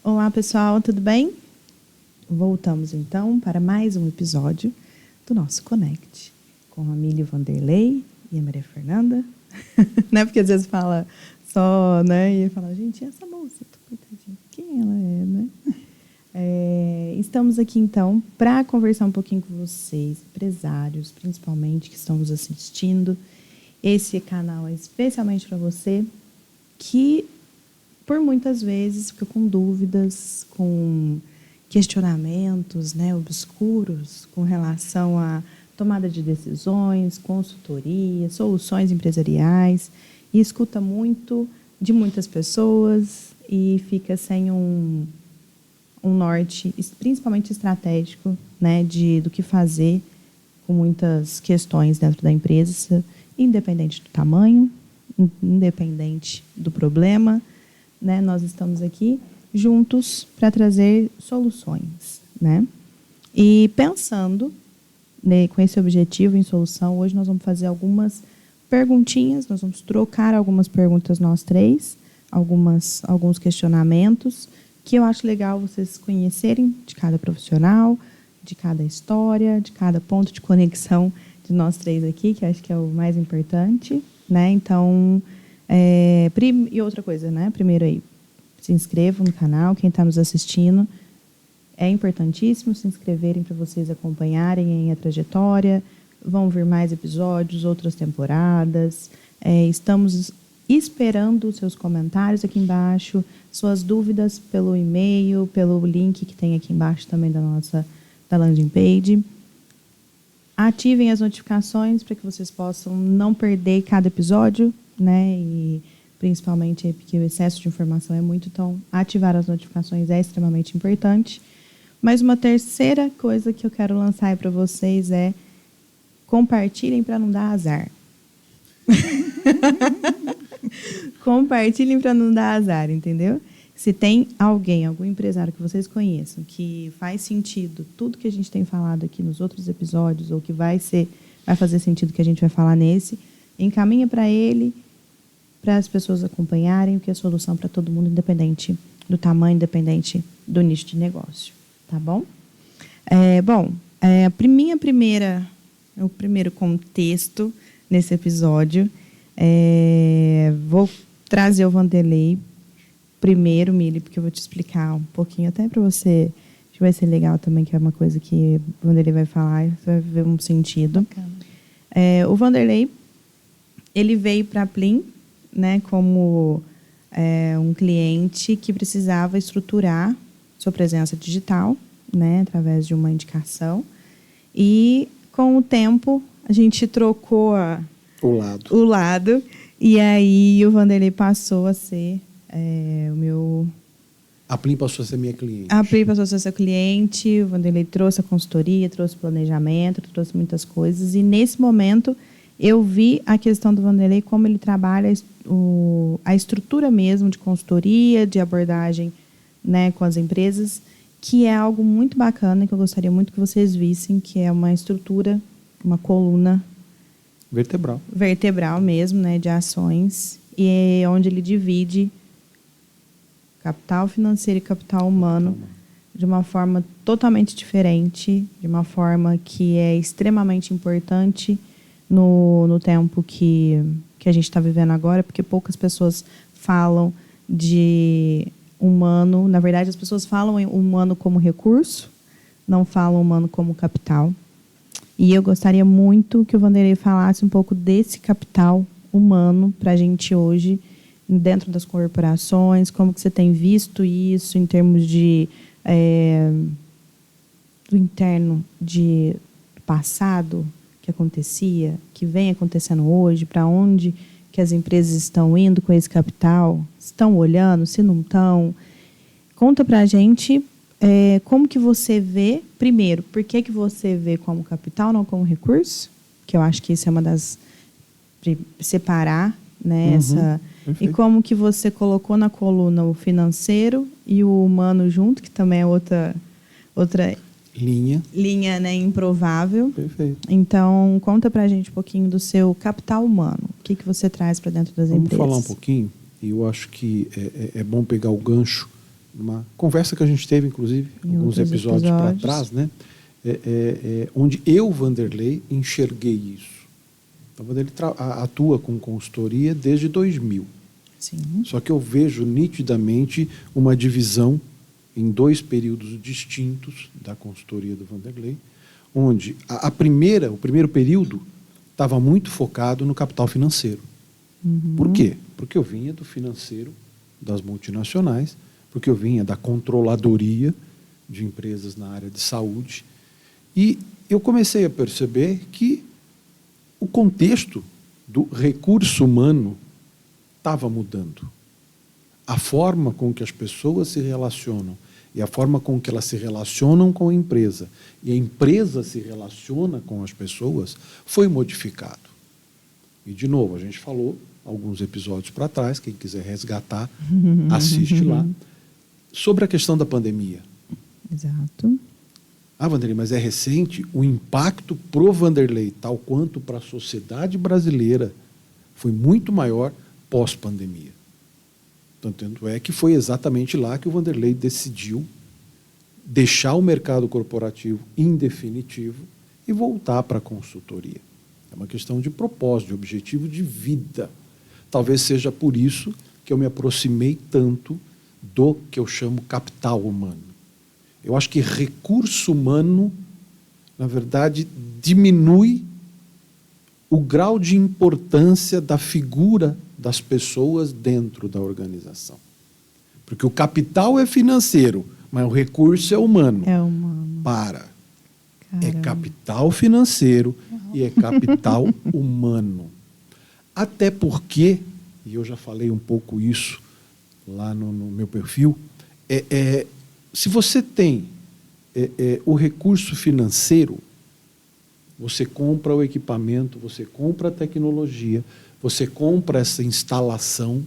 Olá, pessoal, tudo bem? Voltamos, então, para mais um episódio do nosso Connect, com a Milly Vanderlei e a Maria Fernanda. Né? Porque às vezes fala só, né? E fala, gente, e essa moça? Coitadinha, quem ela é, né? Estamos aqui, então, para conversar um pouquinho com vocês, empresários, principalmente, que estão nos assistindo. Esse canal é especialmente para você que, por muitas vezes, fica com dúvidas, com questionamentos, né, obscuros com relação à tomada de decisões, consultoria, soluções empresariais, e escuta muito de muitas pessoas e fica sem um norte, principalmente estratégico, né, do que fazer com muitas questões dentro da empresa, independente do tamanho, independente do problema, né, nós estamos aqui juntos para trazer soluções, né? E pensando, né, com esse objetivo em solução, hoje nós vamos fazer algumas perguntinhas, nós vamos trocar algumas perguntas nós três, alguns questionamentos, que eu acho legal vocês conhecerem de cada profissional, de cada história, de cada ponto de conexão de nós três aqui, que acho que é o mais importante, né? Então, e outra coisa, né? Primeiro aí, se inscrevam no canal, quem está nos assistindo. É importantíssimo se inscreverem para vocês acompanharem a trajetória. Vão vir mais episódios, outras temporadas. Estamos esperando os seus comentários aqui embaixo, suas dúvidas pelo e-mail, pelo link que tem aqui embaixo também da landing page. Ativem as notificações para que vocês possam não perder cada episódio, né? E principalmente porque o excesso de informação é muito, então ativar as notificações é extremamente importante. Mas uma terceira coisa que eu quero lançar aí para vocês é compartilhem para não dar azar. Compartilhem para não dar azar, entendeu? Se tem algum empresário que vocês conheçam que faz sentido tudo que a gente tem falado aqui nos outros episódios ou que vai fazer sentido que a gente vai falar nesse, encaminha para ele, para as pessoas acompanharem, que é a solução para todo mundo, independente do tamanho, independente do nicho de negócio. Tá bom? O primeiro contexto nesse episódio, vou trazer o Vanderlei primeiro, Milly, porque eu vou te explicar um pouquinho, até para você, acho que vai ser legal também, que é uma coisa que o Vanderlei vai falar, você vai ver um sentido. O Vanderlei, ele veio para a Plim, né, como um cliente que precisava estruturar sua presença digital, né, através de uma indicação. E, com o tempo, a gente trocou o lado. E aí, o Vanderlei passou a ser o meu... A Plim passou a ser minha cliente. A Plim passou a ser seu cliente. O Vanderlei trouxe a consultoria, trouxe o planejamento, trouxe muitas coisas. E, nesse momento, eu vi a questão do Vanderlei, como ele trabalha a estrutura mesmo de consultoria, de abordagem, né, com as empresas, que é algo muito bacana, que eu gostaria muito que vocês vissem, que é uma estrutura, uma coluna vertebral mesmo, né, de ações, e onde ele divide capital financeiro e capital humano de uma forma totalmente diferente, de uma forma que é extremamente importante no tempo que a gente está vivendo agora, porque poucas pessoas falam de humano. Na verdade, as pessoas falam em humano como recurso, não falam humano como capital. E eu gostaria muito que o Vanderlei falasse um pouco desse capital humano para a gente hoje, dentro das corporações, como que você tem visto isso em termos de do interno do passado, que acontecia, que vem acontecendo hoje, para onde que as empresas estão indo com esse capital, estão olhando, se não estão. Conta para a gente como que você vê, primeiro, por que você vê como capital, não como recurso, que eu acho que isso é uma das... separar, né, e como que você colocou na coluna o financeiro e o humano junto, que também é outra linha, né, improvável. Perfeito. Então, conta pra gente um pouquinho do seu capital humano. O que você traz para dentro das empresas? Vamos falar um pouquinho, e eu acho que é bom pegar o gancho numa conversa que a gente teve, inclusive, Em alguns outros episódios para episódios. trás, né? Onde eu, Vanderlei, enxerguei isso. Então, Vanderlei atua com consultoria desde 2000. Sim. Só que eu vejo nitidamente uma divisão em 2 períodos distintos da consultoria do Vanderlei, onde o primeiro período estava muito focado no capital financeiro. Uhum. Por quê? Porque eu vinha do financeiro das multinacionais, porque eu vinha da controladoria de empresas na área de saúde, e eu comecei a perceber que o contexto do recurso humano estava mudando. A forma com que as pessoas se relacionam e a forma com que elas se relacionam com a empresa e a empresa se relaciona com as pessoas foi modificado. E, de novo, a gente falou alguns episódios para trás, quem quiser resgatar, assiste lá, sobre a questão da pandemia. Exato. Ah, Vanderlei, mas é recente, o impacto pro Vanderlei, tal quanto para a sociedade brasileira, foi muito maior pós-pandemia. Tanto é que foi exatamente lá que o Vanderlei decidiu deixar o mercado corporativo em definitivo e voltar para a consultoria. É uma questão de propósito, de objetivo de vida. Talvez seja por isso que eu me aproximei tanto do que eu chamo capital humano. Eu acho que recurso humano, na verdade, diminui o grau de importância da figura das pessoas dentro da organização. Porque o capital é financeiro, mas o recurso é humano. É humano. Para. Caramba. É capital financeiro e é capital humano. Até porque, e eu já falei um pouco isso lá no meu perfil, se você tem o recurso financeiro, você compra o equipamento, você compra a tecnologia, você compra essa instalação.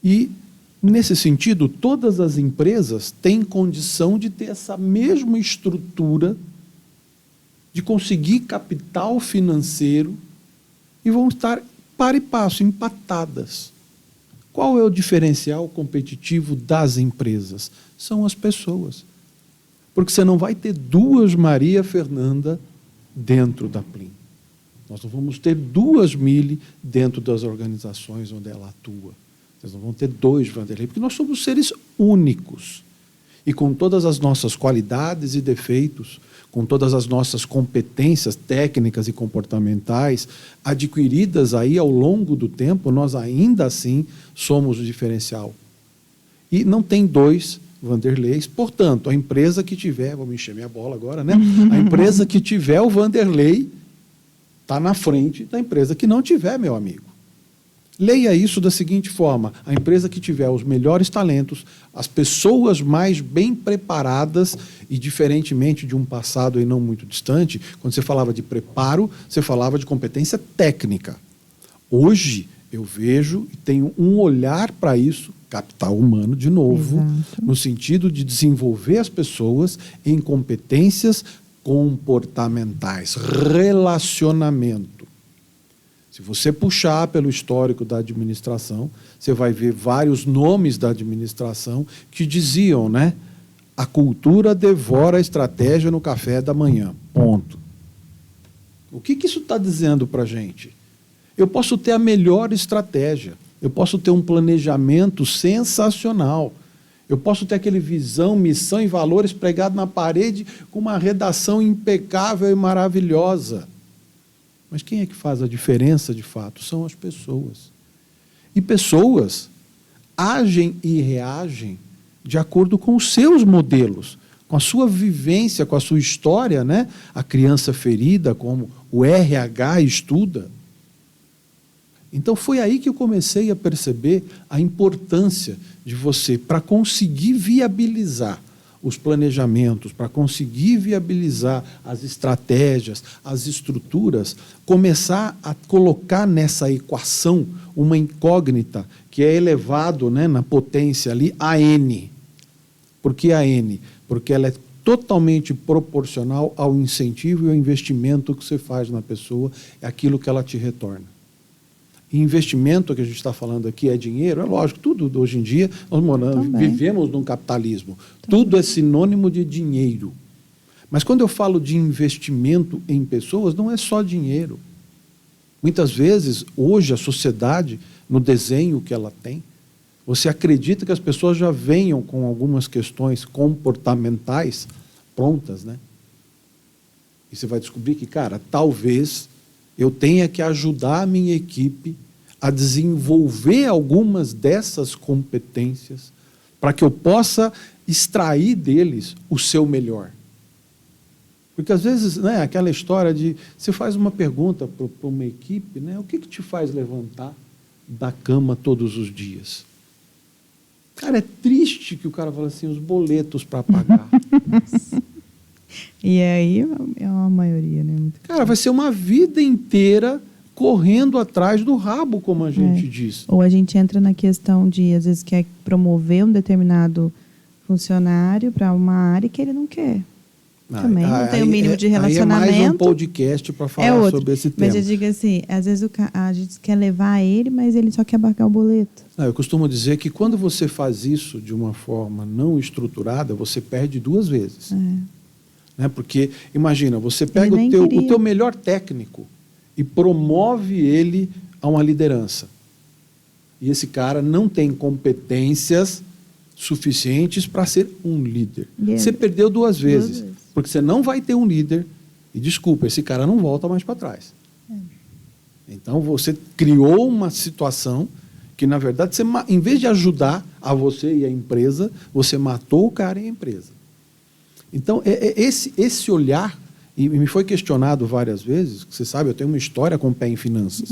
E, nesse sentido, todas as empresas têm condição de ter essa mesma estrutura, de conseguir capital financeiro e vão estar par e passo, empatadas. Qual é o diferencial competitivo das empresas? São as pessoas. Porque você não vai ter 2 Maria Fernanda dentro da Plim. Nós não vamos ter 2 Mili dentro das organizações onde ela atua. Vocês não vão ter 2 Vanderlei, porque nós somos seres únicos. E com todas as nossas qualidades e defeitos, com todas as nossas competências técnicas e comportamentais adquiridas aí ao longo do tempo, nós ainda assim somos o diferencial. E não tem 2 Vanderleis, portanto, a empresa que tiver, vou me encher minha bola agora, né? A empresa que tiver o Vanderlei está na frente da empresa que não tiver, meu amigo. Leia isso da seguinte forma: a empresa que tiver os melhores talentos, as pessoas mais bem preparadas, e diferentemente de um passado aí não muito distante, quando você falava de preparo, você falava de competência técnica. Hoje eu vejo e tenho um olhar para isso, capital humano de novo, Exato. no sentido de desenvolver as pessoas em competências comportamentais, relacionamento. Se você puxar pelo histórico da administração, você vai ver vários nomes da administração que diziam, né? A cultura devora a estratégia no café da manhã. Ponto. O que isso está dizendo para a gente? Eu posso ter a melhor estratégia, eu posso ter um planejamento sensacional, eu posso ter aquele visão, missão e valores pregado na parede com uma redação impecável e maravilhosa. Mas quem é que faz a diferença, de fato? São as pessoas. E pessoas agem e reagem de acordo com os seus modelos, com a sua vivência, com a sua história, né? A criança ferida, como o RH estuda. Então foi aí que eu comecei a perceber a importância de você, para conseguir viabilizar os planejamentos, para conseguir viabilizar as estratégias, as estruturas, começar a colocar nessa equação uma incógnita que é elevado, né, na potência ali a N. Por que a N? Porque ela é totalmente proporcional ao incentivo e ao investimento que você faz na pessoa, é aquilo que ela te retorna. E investimento que a gente está falando aqui é dinheiro, é lógico, tudo hoje em dia, vivemos num capitalismo. Tudo é sinônimo de dinheiro. Mas quando eu falo de investimento em pessoas, não é só dinheiro. Muitas vezes, hoje, a sociedade, no desenho que ela tem, você acredita que as pessoas já venham com algumas questões comportamentais prontas, né? E você vai descobrir que, cara, talvez eu tenha que ajudar a minha equipe a desenvolver algumas dessas competências para que eu possa extrair deles o seu melhor. Porque, às vezes, né, aquela história de... Você faz uma pergunta para uma equipe, né, o que te faz levantar da cama todos os dias? Cara, é triste que o cara fala assim, os boletos para pagar. E aí é uma maioria, né? Cara, vai ser uma vida inteira correndo atrás do rabo, como a gente diz. Ou a gente entra na questão de, às vezes, quer promover um determinado funcionário para uma área que ele não quer. Também não tem o mínimo de relacionamento. Aí é mais um podcast para falar sobre esse tema. Mas eu digo assim, às vezes a gente quer levar ele, mas ele só quer abarcar o boleto. Eu costumo dizer que quando você faz isso de uma forma não estruturada, você perde 2 vezes. Né? Porque, imagina, você pega o teu melhor técnico e promove ele a uma liderança. E esse cara não tem competências suficientes para ser um líder. Você perdeu 2 vezes. Porque você não vai ter um líder e, desculpa, esse cara não volta mais para trás. Então, você criou uma situação que, na verdade, você, em vez de ajudar a você e a empresa, você matou o cara e a empresa. Então, esse olhar, e me foi questionado várias vezes, você sabe, eu tenho uma história com o pé em finanças.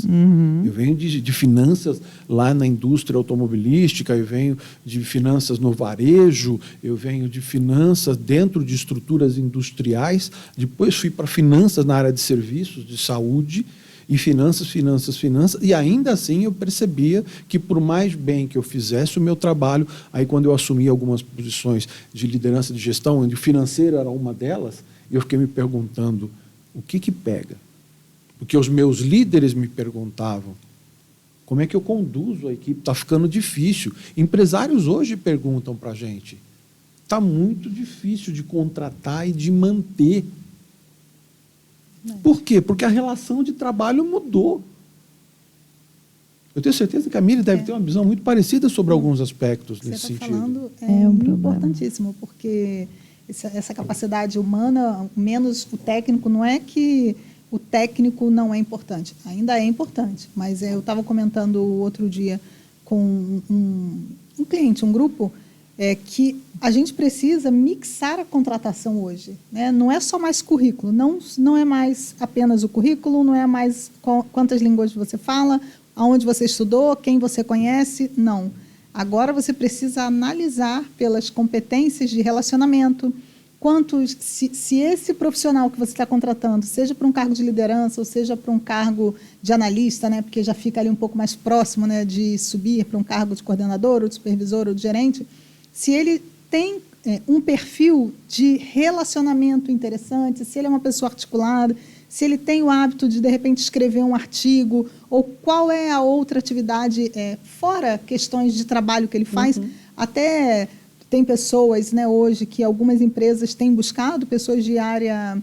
Eu venho de finanças lá na indústria automobilística, eu venho de finanças no varejo, eu venho de finanças dentro de estruturas industriais, depois fui para finanças na área de serviços, de saúde, e finanças, e ainda assim eu percebia que, por mais bem que eu fizesse o meu trabalho, aí quando eu assumi algumas posições de liderança de gestão, onde o financeiro era uma delas, eu fiquei me perguntando, o que pega? Porque os meus líderes me perguntavam, como é que eu conduzo a equipe? Está ficando difícil. Empresários hoje perguntam para a gente, está muito difícil de contratar e de manter. Por quê? Porque a relação de trabalho mudou. Eu tenho certeza que a Miri deve ter uma visão muito parecida sobre alguns aspectos nesse sentido. Você está falando importantíssimo, porque essa capacidade humana, menos o técnico, não é que o técnico não é importante, ainda é importante, mas eu estava comentando outro dia com um cliente, um grupo, que a gente precisa mixar a contratação hoje, né? Não é só mais currículo, não é mais apenas o currículo, não é mais quantas línguas você fala, aonde você estudou, quem você conhece, não. Agora você precisa analisar pelas competências de relacionamento, se esse profissional que você está contratando, seja para um cargo de liderança ou seja para um cargo de analista, né, porque já fica ali um pouco mais próximo, né, de subir para um cargo de coordenador ou de supervisor ou de gerente, se ele tem um perfil de relacionamento interessante, se ele é uma pessoa articulada, se ele tem o hábito de repente, escrever um artigo, ou qual é a outra atividade, fora questões de trabalho que ele faz, até tem pessoas, né, hoje que algumas empresas têm buscado, pessoas de área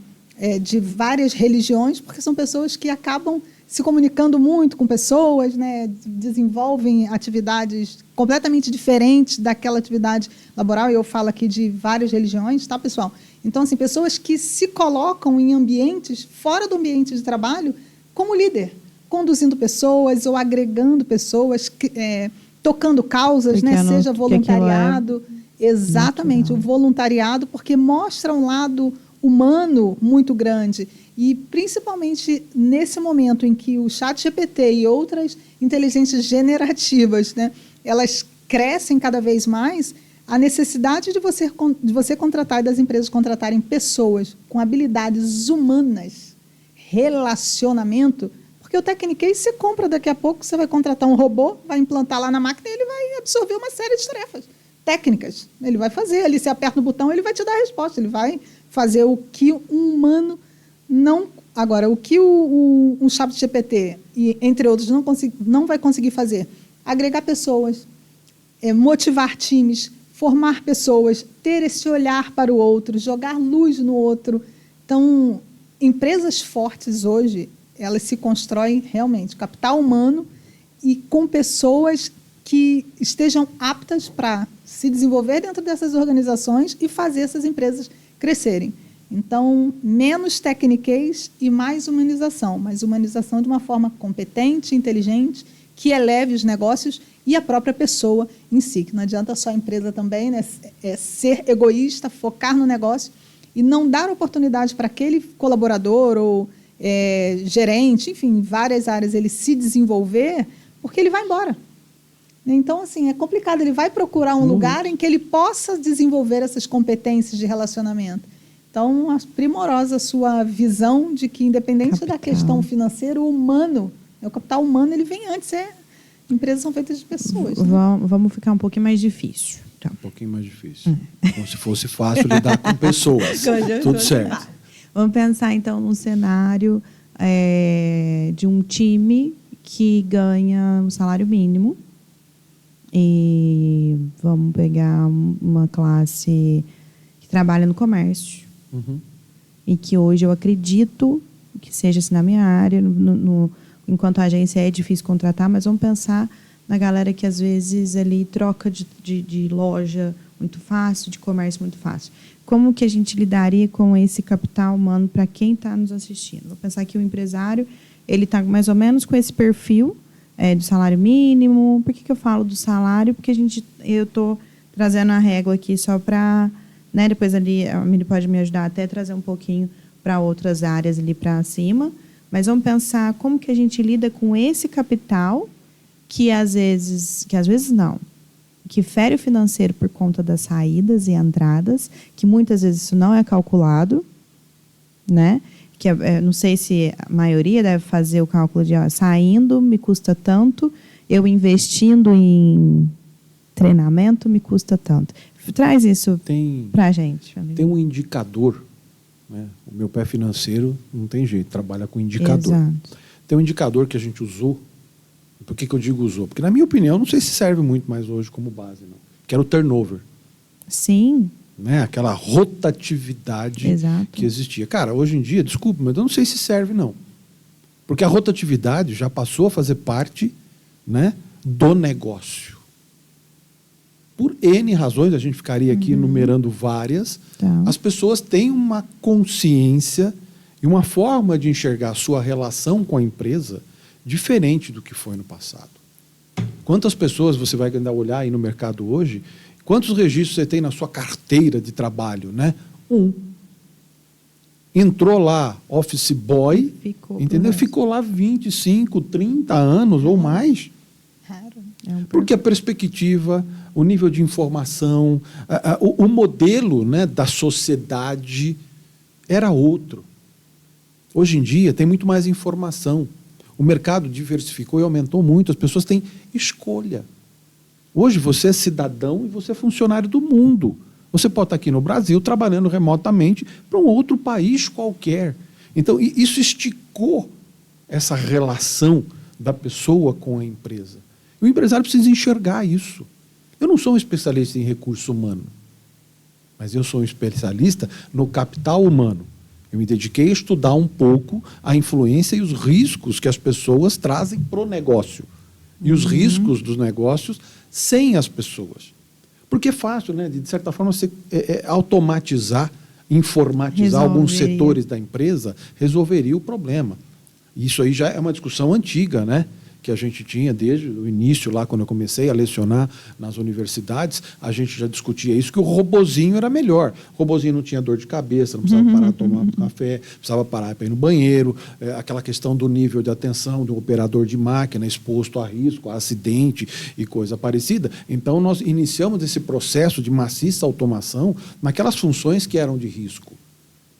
de várias religiões, porque são pessoas que acabam se comunicando muito com pessoas, né, desenvolvem atividades completamente diferentes daquela atividade laboral, e eu falo aqui de várias religiões, tá, pessoal? Então, assim, pessoas que se colocam em ambientes fora do ambiente de trabalho como líder, conduzindo pessoas ou agregando pessoas, tocando causas, né, seja voluntariado. Exatamente, o voluntariado, porque mostra um lado humano muito grande. E, principalmente, nesse momento em que o ChatGPT e outras inteligências generativas, né, elas crescem cada vez mais, a necessidade de você contratar e das empresas contratarem pessoas com habilidades humanas, relacionamento, porque o Techniquez você compra daqui a pouco, você vai contratar um robô, vai implantar lá na máquina e ele vai absorver uma série de tarefas técnicas. Ele vai fazer, ali você aperta no botão, ele vai te dar a resposta, ele vai fazer o que um humano não Agora, o que um ChatGPT, e entre outros, não vai conseguir fazer? Agregar pessoas, motivar times, formar pessoas, ter esse olhar para o outro, jogar luz no outro. Então, empresas fortes hoje, elas se constroem realmente capital humano e com pessoas que estejam aptas para se desenvolver dentro dessas organizações e fazer essas empresas crescerem. Então, menos tecniquez e mais humanização, mas humanização de uma forma competente, inteligente, que eleve os negócios e a própria pessoa em si. Que não adianta só a empresa também, né, ser egoísta, focar no negócio e não dar oportunidade para aquele colaborador ou gerente, enfim, em várias áreas, ele se desenvolver, porque ele vai embora. Então, assim, é complicado. Ele vai procurar um lugar em que ele possa desenvolver essas competências de relacionamento. Então, primorosa a sua visão de que, independente da questão financeira, o humano, o capital humano, ele vem antes. Empresas são feitas de pessoas. Né? Vamos ficar um pouquinho mais difícil. Então. Um pouquinho mais difícil. Como se fosse fácil lidar com pessoas. Tudo certo. Vamos pensar, então, num cenário de um time que ganha um salário mínimo. E vamos pegar uma classe que trabalha no comércio. E que hoje eu acredito que seja assim na minha área, enquanto a agência é difícil contratar, mas vamos pensar na galera que às vezes ali troca de loja muito fácil, de comércio muito fácil. Como que a gente lidaria com esse capital humano para quem está nos assistindo? Vou pensar que o empresário ele está mais ou menos com esse perfil do salário mínimo. Por que eu falo do salário? Porque eu estou trazendo a régua aqui só para... Né, depois ali a Mili pode me ajudar até a trazer um pouquinho para outras áreas ali para cima. Mas vamos pensar como que a gente lida com esse capital que às vezes não, que fere o financeiro por conta das saídas e entradas, que muitas vezes isso não é calculado, né? Que não sei se a maioria deve fazer o cálculo de saindo me custa tanto, eu investindo em treinamento me custa tanto. Traz isso para a gente. Tem um indicador, né? O meu pé financeiro não tem jeito, trabalha com indicador. Exato. Tem um indicador que a gente usou. Por que eu digo usou? Porque, na minha opinião, não sei se serve muito mais hoje como base, não. Que era o turnover. Sim. Né? Aquela rotatividade que existia. Cara, hoje em dia, desculpa, mas eu não sei se serve, não. Porque a rotatividade já passou a fazer parte, né, do negócio. Por N razões, a gente ficaria aqui enumerando várias, as pessoas têm uma consciência e uma forma de enxergar a sua relação com a empresa diferente do que foi no passado. Quantas pessoas você vai andar a olhar aí no mercado hoje? Quantos registros você tem na sua carteira de trabalho? Né? Entrou lá, office boy, entendeu? Ficou lá 25, 30 anos ou mais. Porque a perspectiva, o nível de informação, o modelo, né, da sociedade era outro. Hoje em dia tem muito mais informação. O mercado diversificou e aumentou muito. As pessoas têm escolha. Hoje você é cidadão e você é funcionário do mundo. Você pode estar aqui no Brasil trabalhando remotamente para um outro país qualquer. Então, isso esticou essa relação da pessoa com a empresa. O empresário precisa enxergar isso. Eu não sou um especialista em recurso humano, mas eu sou um especialista no capital humano. Eu me dediquei a estudar um pouco a influência e os riscos que as pessoas trazem para o negócio. E os riscos dos negócios sem as pessoas. Porque é fácil, né? De certa forma, você automatizar, informatizar alguns setores da empresa, resolveria o problema. Isso aí já é uma discussão antiga, né? Que a gente tinha desde o início, lá quando eu comecei a lecionar nas universidades, a gente já discutia isso, que o robozinho era melhor. O robozinho não tinha dor de cabeça, não precisava parar para tomar café, precisava parar para ir no banheiro, aquela questão do nível de atenção do operador de máquina exposto a risco, a acidente e coisa parecida. Então, nós iniciamos esse processo de maciça automação naquelas funções que eram de risco.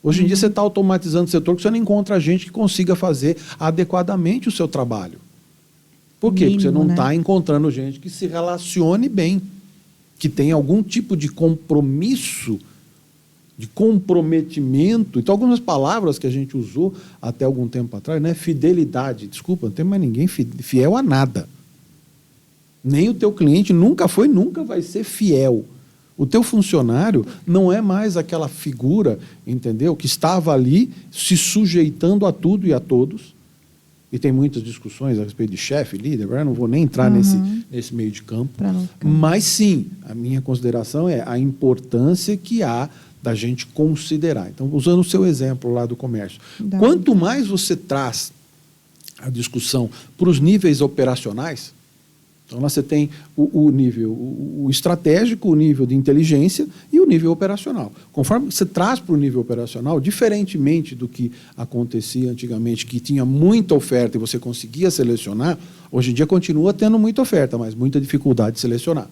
Hoje em dia, você está automatizando o setor que você não encontra gente que consiga fazer adequadamente o seu trabalho. Por quê? Porque você não está encontrando gente que se relacione bem, que tenha algum tipo de compromisso de comprometimento. Então, algumas palavras que a gente usou até algum tempo atrás, né? Fidelidade. Desculpa, não tem mais ninguém fiel a nada. Nem o teu cliente nunca foi, nunca vai ser fiel. O teu funcionário não é mais aquela figura, entendeu? Que estava ali se sujeitando a tudo e a todos. E tem muitas discussões a respeito de chefe, líder, eu não vou nem entrar nesse meio de campo. Mas sim, a minha consideração é a importância que há da gente considerar. Então, usando o seu exemplo lá do comércio. Quanto mais você traz a discussão para os níveis operacionais, então lá você tem o nível o estratégico, o nível de inteligência e o nível operacional. Conforme você traz para o nível operacional, diferentemente do que acontecia antigamente, que tinha muita oferta e você conseguia selecionar, hoje em dia continua tendo muita oferta, mas muita dificuldade de selecionar.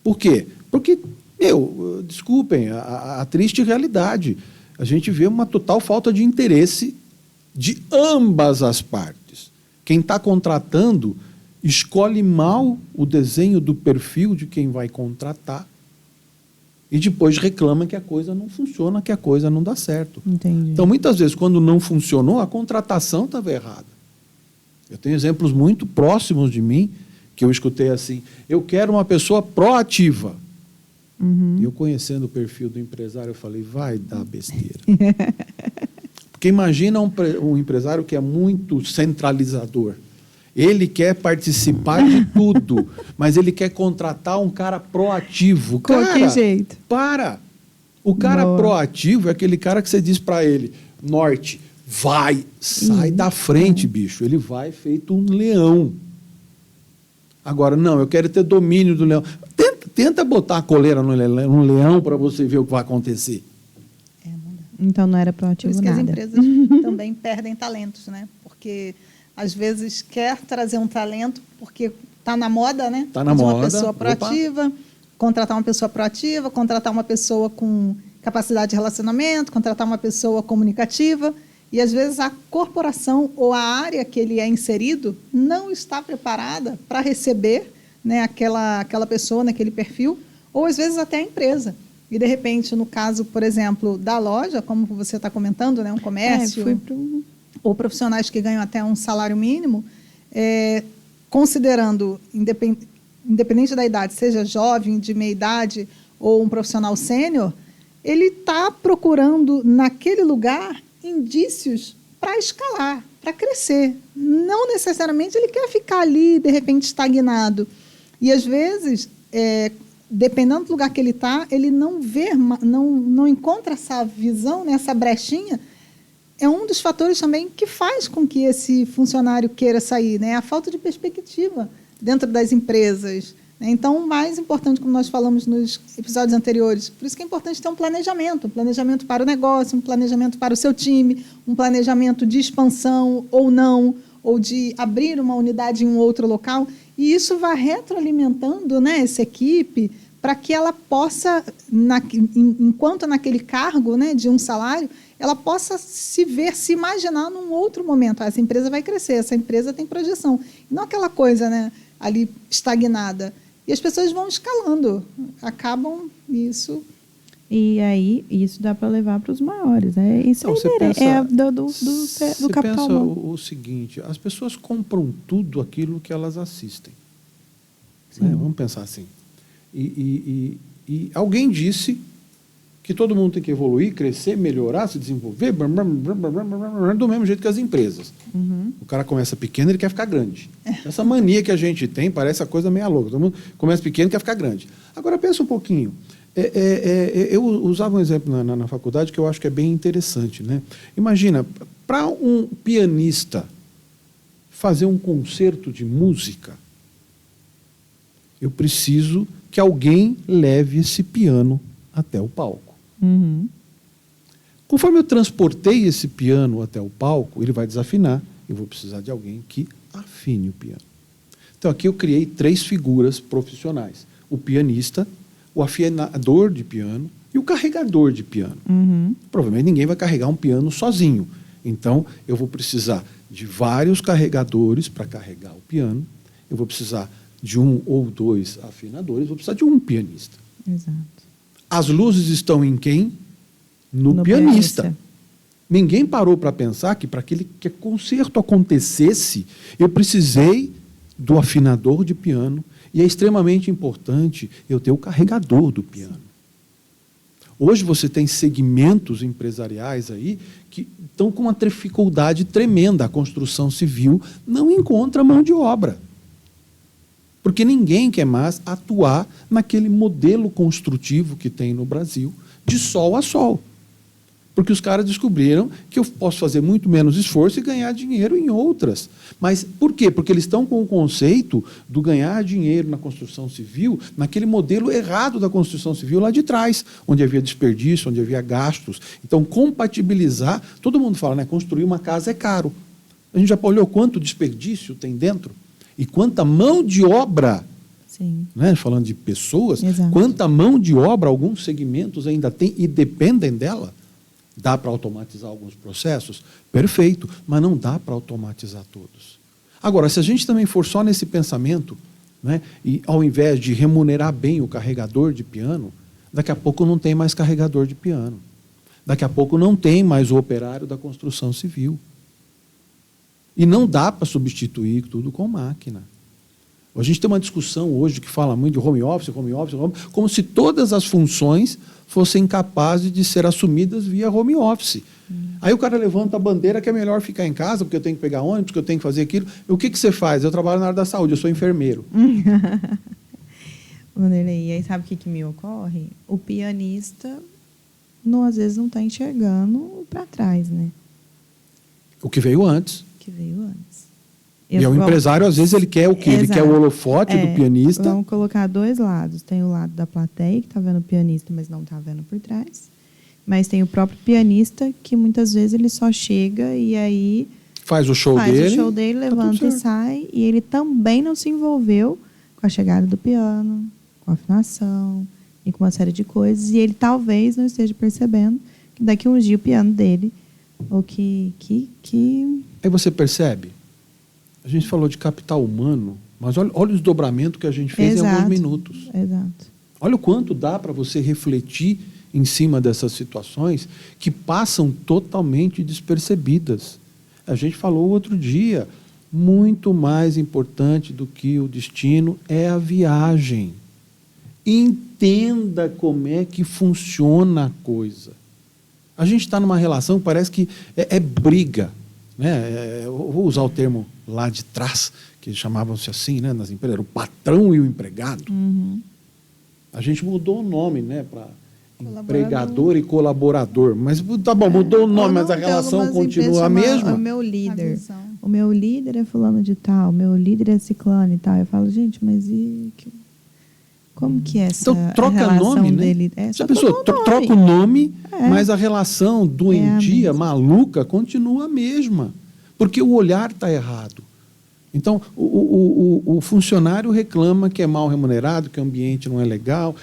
Por quê? Porque, desculpem, a triste realidade, a gente vê uma total falta de interesse de ambas as partes. Quem está contratando escolhe mal o desenho do perfil de quem vai contratar e depois reclama que a coisa não funciona, que a coisa não dá certo. Entendi. Então, muitas vezes, quando não funcionou, a contratação estava errada. Eu tenho exemplos muito próximos de mim que eu escutei assim, eu quero uma pessoa proativa. E eu, conhecendo o perfil do empresário, eu falei, vai dar besteira. Porque imagina um empresário que é muito centralizador. Ele quer participar de tudo, mas ele quer contratar um cara proativo. Que jeito? O cara proativo é aquele cara que você diz para ele, norte, sai da frente, bicho. Ele vai feito um leão. Agora, não, eu quero ter domínio do leão. Tenta botar a coleira no leão para você ver o que vai acontecer. Então não era proativo nada. Por isso que as empresas também perdem talentos, né? Porque às vezes quer trazer um talento porque está na moda, né? Está na moda. Uma pessoa proativa, contratar uma pessoa proativa, contratar uma pessoa com capacidade de relacionamento, contratar uma pessoa comunicativa. E às vezes a corporação ou a área que ele é inserido não está preparada para receber, né, aquela pessoa naquele perfil, ou às vezes até a empresa. E de repente, no caso, por exemplo, da loja, como você está comentando, né, um comércio, ou profissionais que ganham até um salário mínimo, considerando, independente da idade, seja jovem, de meia idade, ou um profissional sênior, ele está procurando naquele lugar indícios para escalar, para crescer. Não necessariamente ele quer ficar ali, de repente, estagnado. E, às vezes, dependendo do lugar que ele está, ele não encontra essa visão, né, essa brechinha. É um dos fatores também que faz com que esse funcionário queira sair, né? A falta de perspectiva dentro das empresas. Né? Então, o mais importante, como nós falamos nos episódios anteriores, por isso que é importante ter um planejamento para o negócio, um planejamento para o seu time, um planejamento de expansão ou não, ou de abrir uma unidade em um outro local. E isso vai retroalimentando, né, essa equipe para que ela possa, enquanto naquele cargo, né, de um salário, ela possa se imaginar num outro momento. Essa empresa vai crescer, essa empresa tem projeção. Não aquela coisa, né, ali estagnada. E as pessoas vão escalando, acabam isso. E aí, isso dá para levar para os maiores. Isso do capital. Você pensa o seguinte, as pessoas compram tudo aquilo que elas assistem. Né? Vamos pensar assim. E alguém disse que todo mundo tem que evoluir, crescer, melhorar, se desenvolver, do mesmo jeito que as empresas. O cara começa pequeno, ele quer ficar grande. Essa mania que a gente tem parece a coisa meio louca. Todo mundo começa pequeno e quer ficar grande. Agora, pensa um pouquinho. Eu usava um exemplo na faculdade que eu acho que é bem interessante. Né? Imagina, para um pianista fazer um concerto de música, eu preciso que alguém leve esse piano até o palco. Conforme eu transportei esse piano até o palco, ele vai desafinar. Eu vou precisar de alguém que afine o piano. Então, aqui eu criei 3 figuras profissionais. O pianista, o afinador de piano e o carregador de piano. Provavelmente ninguém vai carregar um piano sozinho. Então, eu vou precisar de vários carregadores para carregar o piano. Eu vou precisar de 1 ou 2 afinadores. Vou precisar de um pianista. Exato. As luzes estão em quem? No pianista. Ninguém parou para pensar que para que concerto acontecesse, eu precisei do afinador de piano, e é extremamente importante eu ter o carregador do piano. Hoje você tem segmentos empresariais aí que estão com uma dificuldade tremenda. A construção civil não encontra mão de obra. Porque ninguém quer mais atuar naquele modelo construtivo que tem no Brasil, de sol a sol. Porque os caras descobriram que eu posso fazer muito menos esforço e ganhar dinheiro em outras. Mas por quê? Porque eles estão com o conceito do ganhar dinheiro na construção civil, naquele modelo errado da construção civil lá de trás, onde havia desperdício, onde havia gastos. Então, compatibilizar, todo mundo fala, né? Construir uma casa é caro. A gente já olhou quanto desperdício tem dentro? E quanta mão de obra, Sim. Né? Falando de pessoas, Exato. quanta mão de obra alguns segmentos ainda têm e dependem dela. Dá para automatizar alguns processos? Perfeito, mas não dá para automatizar todos. Agora, se a gente também for só nesse pensamento, né, e ao invés de remunerar bem o carregador de piano, daqui a pouco não tem mais carregador de piano. Daqui a pouco não tem mais o operário da construção civil. E não dá para substituir tudo com máquina. A gente tem uma discussão hoje que fala muito de home office, como se todas as funções fossem capazes de ser assumidas via home office. Aí o cara levanta a bandeira que é melhor ficar em casa, porque eu tenho que pegar ônibus, porque eu tenho que fazer aquilo. E o que você faz? Eu trabalho na área da saúde, eu sou enfermeiro. Vanderlei, e aí sabe o que me ocorre? O pianista, às vezes, não está enxergando para trás, né? O que veio antes. Que veio antes. E o empresário, às vezes, ele quer o quê? Exato. Ele quer o holofote do pianista. Vamos colocar dois lados. Tem o lado da plateia, que está vendo o pianista, mas não está vendo por trás. Mas tem o próprio pianista, que muitas vezes ele só chega e aí faz o show dele, levanta e sai. E ele também não se envolveu com a chegada do piano, com a afinação e com uma série de coisas. E ele talvez não esteja percebendo que daqui a uns dias o piano dele, ou que... Aí você percebe? A gente falou de capital humano, mas olha o desdobramento que a gente fez em alguns minutos. Exato. Olha o quanto dá para você refletir em cima dessas situações que passam totalmente despercebidas. A gente falou outro dia, muito mais importante do que o destino é a viagem. Entenda como é que funciona a coisa. A gente está numa relação que parece que é briga. Né? Eu vou usar o termo lá de trás, que chamavam-se assim, né, nas empresas, era o patrão e o empregado. Uhum. A gente mudou o nome, né, para empregador e colaborador. Mas tá bom, mudou o nome, mas a relação continua a mesma. O meu líder. O meu líder é fulano de tal, o meu líder é ciclano e tal. Eu falo, gente, mas como que é essa então, troca relação nome, dele? Né? Já pensou, troca o nome, mas a relação doentia, maluca, continua a mesma. Porque o olhar está errado. Então, o funcionário reclama que é mal remunerado, que o ambiente não é legal,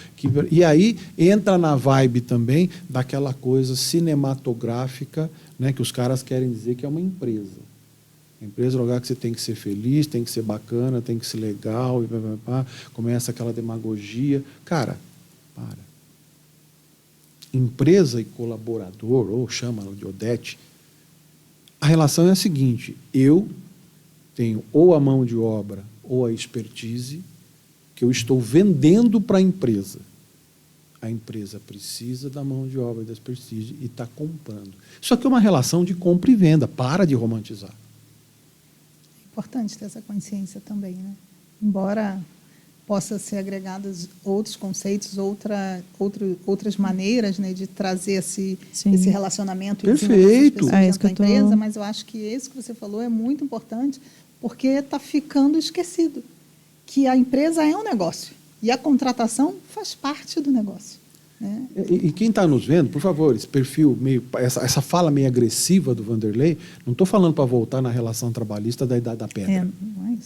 e aí entra na vibe também daquela coisa cinematográfica, né, que os caras querem dizer que é uma empresa. A empresa é um lugar que você tem que ser feliz, tem que ser bacana, tem que ser legal, começa aquela demagogia. Cara, para. Empresa e colaborador, ou chama de Odete, a relação é a seguinte: eu tenho ou a mão de obra ou a expertise que eu estou vendendo para a empresa. A empresa precisa da mão de obra e da expertise e está comprando. Isso aqui é uma relação de compra e venda. Para de romantizar. É importante ter essa consciência também, né? Embora possa ser agregados outros conceitos, outras maneiras, né, de trazer esse relacionamento e perfeito dentro da empresa, mas eu acho que isso que você falou é muito importante, porque está ficando esquecido que a empresa é um negócio e a contratação faz parte do negócio. Né? E quem está nos vendo, por favor, esse perfil, essa fala meio agressiva do Vanderlei, não estou falando para voltar na relação trabalhista da Idade da Pedra.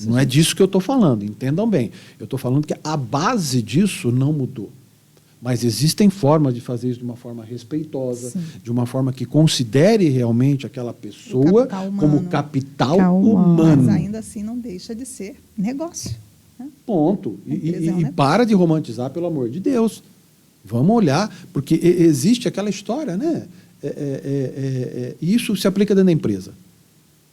Não é disso que eu estou falando, entendam bem. Eu estou falando que a base disso não mudou. Mas existem formas de fazer isso de uma forma respeitosa, sim, de uma forma que considere realmente aquela pessoa como capital humano. Mas ainda assim não deixa de ser negócio. Né? Ponto. E para de romantizar, pelo amor de Deus. Vamos olhar, porque existe aquela história, né? Isso se aplica dentro da empresa.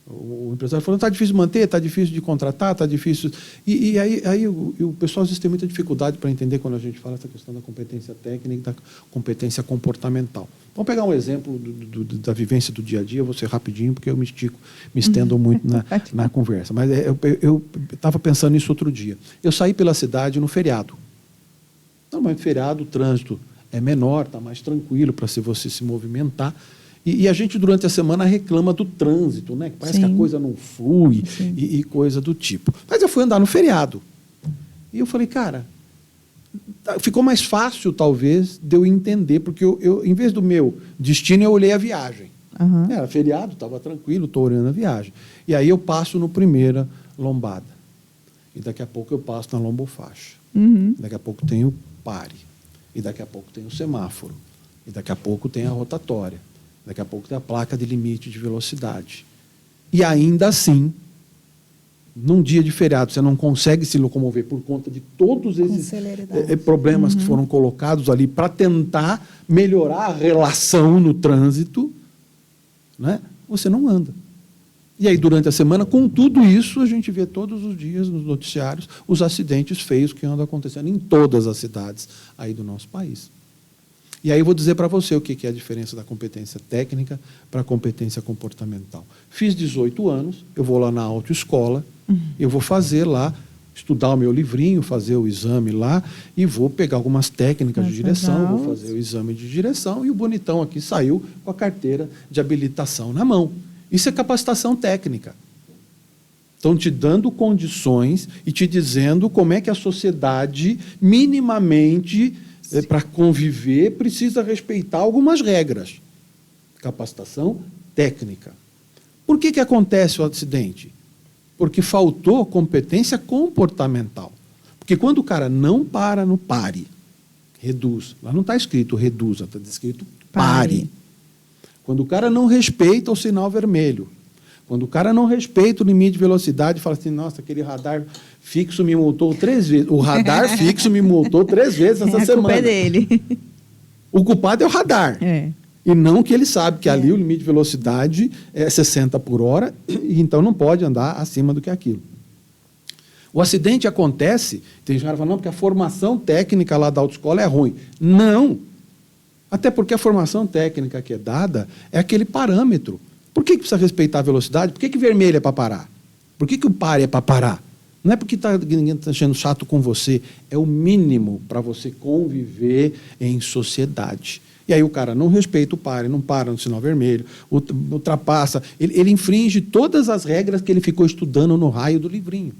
O empresário falou, está difícil de manter, está difícil de contratar, está difícil... E aí o pessoal às vezes tem muita dificuldade para entender quando a gente fala essa questão da competência técnica e da competência comportamental. Vamos pegar um exemplo da vivência do dia a dia, eu vou ser rapidinho, porque eu me estendo muito na conversa. Mas eu estava pensando nisso outro dia. Eu saí pela cidade no feriado. Normalmente, feriado, o trânsito é menor, está mais tranquilo para você se movimentar. E a gente, durante a semana, reclama do trânsito, né? Parece que a coisa não flui e coisa do tipo. Mas eu fui andar no feriado. E eu falei, cara, ficou mais fácil, talvez, de eu entender, porque eu em vez do meu destino, eu olhei a viagem. Uhum. Era feriado, estava tranquilo, estou olhando a viagem. E aí eu passo no primeira lombada. E daqui a pouco eu passo na lombofaixa. Uhum. Daqui a pouco tem o pare. E daqui a pouco tem o semáforo. E daqui a pouco tem a rotatória. Daqui a pouco tem a placa de limite de velocidade. E ainda assim, num dia de feriado, você não consegue se locomover por conta de todos esses problemas que foram colocados ali para tentar melhorar a relação no trânsito, né? Você não anda. E aí, durante a semana, com tudo isso, a gente vê todos os dias nos noticiários os acidentes feios que andam acontecendo em todas as cidades aí do nosso país. E aí eu vou dizer para você o que é a diferença da competência técnica para a competência comportamental. Fiz 18 anos, eu vou lá na autoescola, eu vou fazer lá, estudar o meu livrinho, fazer o exame lá, e vou pegar algumas técnicas de direção, vou fazer o exame de direção, e o bonitão aqui saiu com a carteira de habilitação na mão. Isso é capacitação técnica. Estão te dando condições e te dizendo como é que a sociedade, minimamente, para conviver, precisa respeitar algumas regras. Capacitação técnica. Por que acontece o acidente? Porque faltou competência comportamental. Porque quando o cara não para no pare, reduz. Lá não está escrito reduza, está escrito pare. Quando o cara não respeita o sinal vermelho. Quando o cara não respeita o limite de velocidade, fala assim, nossa, aquele radar fixo me multou 3 vezes. O radar fixo me multou 3 vezes essa semana. A culpa é dele. O culpado é o radar. E não que ele sabe que ali o limite de velocidade é 60 por hora, e então não pode andar acima do que aquilo. O acidente acontece, tem gente que fala, não, porque a formação técnica lá da autoescola é ruim. Não. Até porque a formação técnica que é dada é aquele parâmetro. Por que precisa respeitar a velocidade? Por que vermelho é para parar? Por que o pare é para parar? Não é porque ninguém está achando chato com você, é o mínimo para você conviver em sociedade. E aí o cara não respeita o pare, não para no sinal vermelho, ultrapassa, ele infringe todas as regras que ele ficou estudando no raio do livrinho.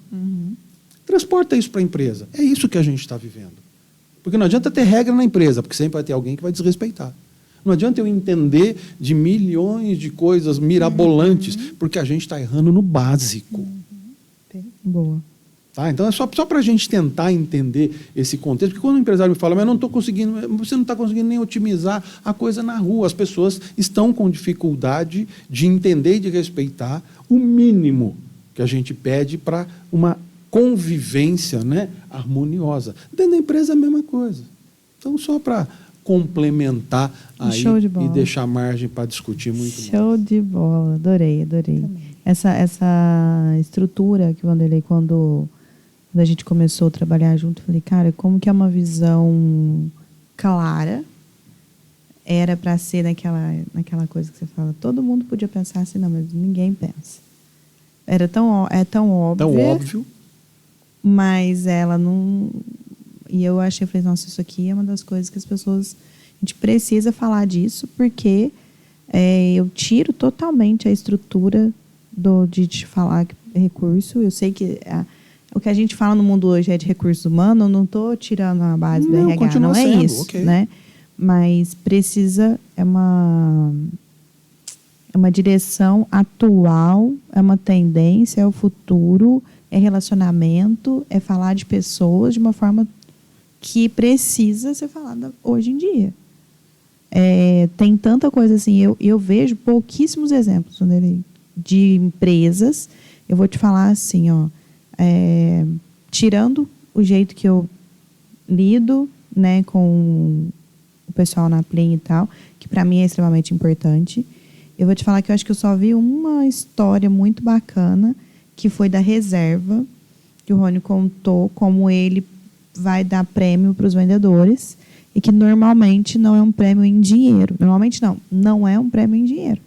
Transporta isso para a empresa. É isso que a gente está vivendo. Porque não adianta ter regra na empresa, porque sempre vai ter alguém que vai desrespeitar. Não adianta eu entender de milhões de coisas mirabolantes, porque a gente está errando no básico. Boa. Tá? Então, é só para a gente tentar entender esse contexto, porque quando o empresário me fala, mas não estou conseguindo, você não está conseguindo nem otimizar a coisa na rua, as pessoas estão com dificuldade de entender e de respeitar o mínimo que a gente pede para uma convivência, né, harmoniosa. Dentro da empresa é a mesma coisa. Então, só para complementar aí e deixar margem para discutir muito mais. Show de bola, adorei. Essa estrutura que o Vanderlei, quando a gente começou a trabalhar junto, eu falei, cara, como que é uma visão clara, era para ser naquela coisa que você fala, todo mundo podia pensar assim, não, mas ninguém pensa. É tão óbvio. Tão óbvio. Mas ela não... E eu achei, falei, nossa, isso aqui é uma das coisas que as pessoas... A gente precisa falar disso, porque eu tiro totalmente a estrutura de te falar que é recurso. Eu sei que o que a gente fala no mundo hoje é de recursos humanos, eu não estou tirando a base do RH, não é isso. Okay. Né? Mas precisa... É uma direção atual, é uma tendência, é o futuro, é relacionamento, é falar de pessoas de uma forma que precisa ser falada hoje em dia. Tem tanta coisa assim, eu vejo pouquíssimos exemplos de empresas, eu vou te falar assim, tirando o jeito que eu lido, né, com pessoal na Plim e tal, que para mim é extremamente importante. Eu vou te falar que eu acho que eu só vi uma história muito bacana, que foi da reserva, que o Rony contou como ele vai dar prêmio para os vendedores e que normalmente não é um prêmio em dinheiro. Normalmente não é um prêmio em dinheiro.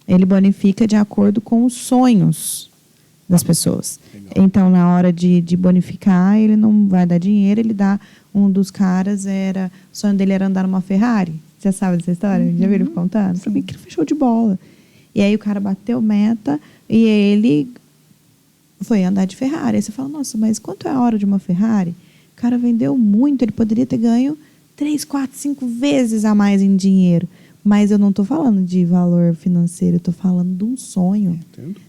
Ele bonifica de acordo com os sonhos das pessoas. Legal. Então, na hora de bonificar, ele não vai dar dinheiro, ele dá... Um dos caras o sonho dele era andar numa Ferrari. Você sabe dessa história? Já viram ele contando? Pra mim, que ele fechou de bola. E aí o cara bateu meta e ele foi andar de Ferrari. Aí você fala, nossa, mas quanto é a hora de uma Ferrari? O cara vendeu muito, ele poderia ter ganho 3, 4, 5 vezes a mais em dinheiro. Mas eu não estou falando de valor financeiro, eu estou falando de um sonho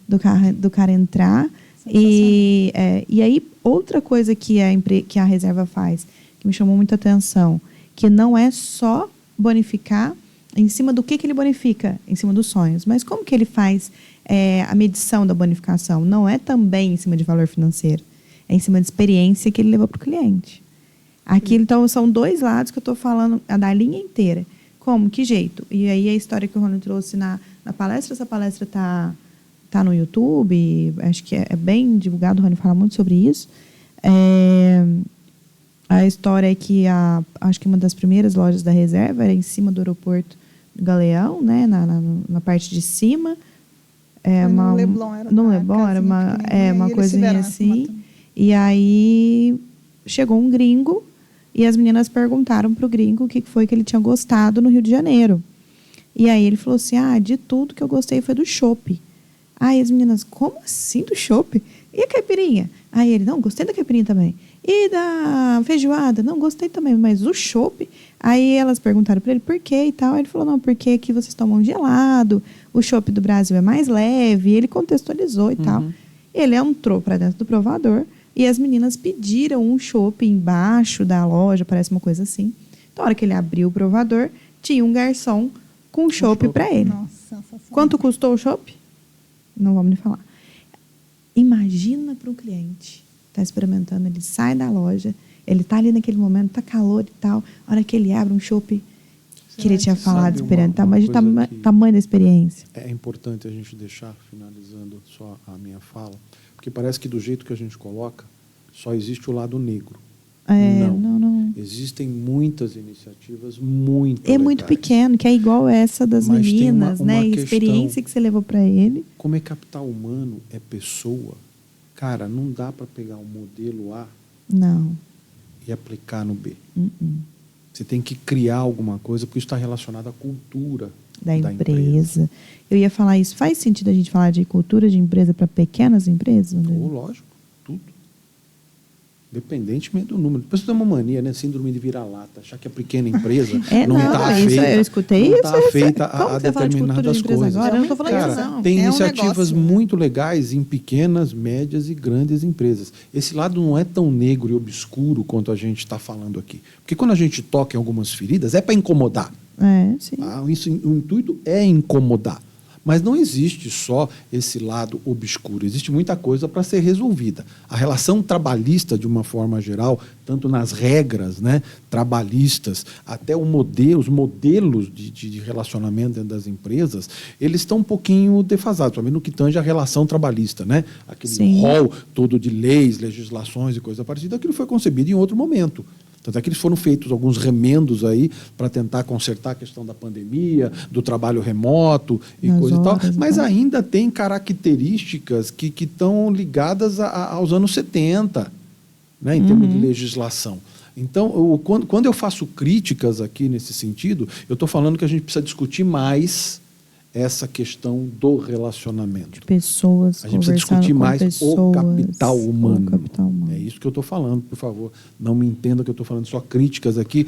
do cara entrar. E aí, outra coisa que a reserva faz, que me chamou muita atenção, que não é só bonificar em cima do que ele bonifica, em cima dos sonhos, mas como que ele faz a medição da bonificação? Não é também em cima de valor financeiro, é em cima de experiência que ele levou para o cliente. Aqui, então, são 2 lados que eu estou falando, da linha inteira. Como? Que jeito? E aí a história que o Rony trouxe na palestra, essa palestra está no YouTube, acho que é bem divulgado, o Rony fala muito sobre isso. A história é que acho que uma das primeiras lojas da reserva era em cima do aeroporto do Galeão, né, na parte de cima. No Leblon era uma coisinha assim. E aí chegou um gringo e as meninas perguntaram para o gringo o que foi que ele tinha gostado no Rio de Janeiro. E aí ele falou assim, de tudo que eu gostei foi do chopp. Aí as meninas, como assim do chopp? E a caipirinha? Aí ele, não, gostei da caipirinha também. E da feijoada? Não, gostei também, mas o chopp? Aí elas perguntaram para ele por quê e tal. Aí ele falou, não, porque aqui vocês tomam gelado, o chopp do Brasil é mais leve. E ele contextualizou e tal. Ele entrou para dentro do provador e as meninas pediram um chopp embaixo da loja, parece uma coisa assim. Então, na hora que ele abriu o provador, tinha um garçom com chopp para ele. Nossa, quanto custou o chopp? Não vamos nem falar. Imagina para um cliente, está experimentando, ele sai da loja, ele está ali naquele momento, está calor e tal, a hora que ele abre um chopp que ele tinha falado, experimentar, mas de tamanho da experiência. É importante a gente deixar, finalizando só a minha fala, porque parece que do jeito que a gente coloca, só existe o lado negro. Não. Existem muitas iniciativas muito legais. Muito pequeno, que é igual essa das meninas, né? Questão, experiência que você levou para ele. Como é capital humano, é pessoa. Cara, não dá para pegar um modelo A e aplicar no B. Você tem que criar alguma coisa, porque isso está relacionado à cultura da empresa. Eu ia falar isso. Faz sentido a gente falar de cultura de empresa para pequenas empresas? Lógico, tudo. Independentemente do número. Depois tem uma mania, né? Síndrome de vira-lata. Achar que a pequena empresa não está feita. Eu escutei isso. Não está feita a determinadas coisas. Agora? Eu não estou falando isso, não. Tem iniciativas muito legais em pequenas, médias e grandes empresas. Esse lado não é tão negro e obscuro quanto a gente está falando aqui. Porque quando a gente toca em algumas feridas, é para incomodar. Sim. O intuito é incomodar. Mas não existe só esse lado obscuro, existe muita coisa para ser resolvida. A relação trabalhista, de uma forma geral, tanto nas regras, né, trabalhistas, até os modelos de relacionamento dentro das empresas, eles estão um pouquinho defasados, principalmente no que tange a relação trabalhista. Né? Aquele rol todo de leis, legislações e coisa parecida, aquilo foi concebido em outro momento. Tanto é que eles foram feitos alguns remendos aí para tentar consertar a questão da pandemia, do trabalho remoto e coisa e tal, mas ainda tem características que estão ligadas aos anos 70, né, em termos de legislação. Então, quando eu faço críticas aqui nesse sentido, eu estou falando que a gente precisa discutir mais essa questão do relacionamento. De pessoas. A gente precisa discutir mais o capital humano. É isso que eu estou falando, por favor. Não me entenda que eu estou falando só críticas aqui.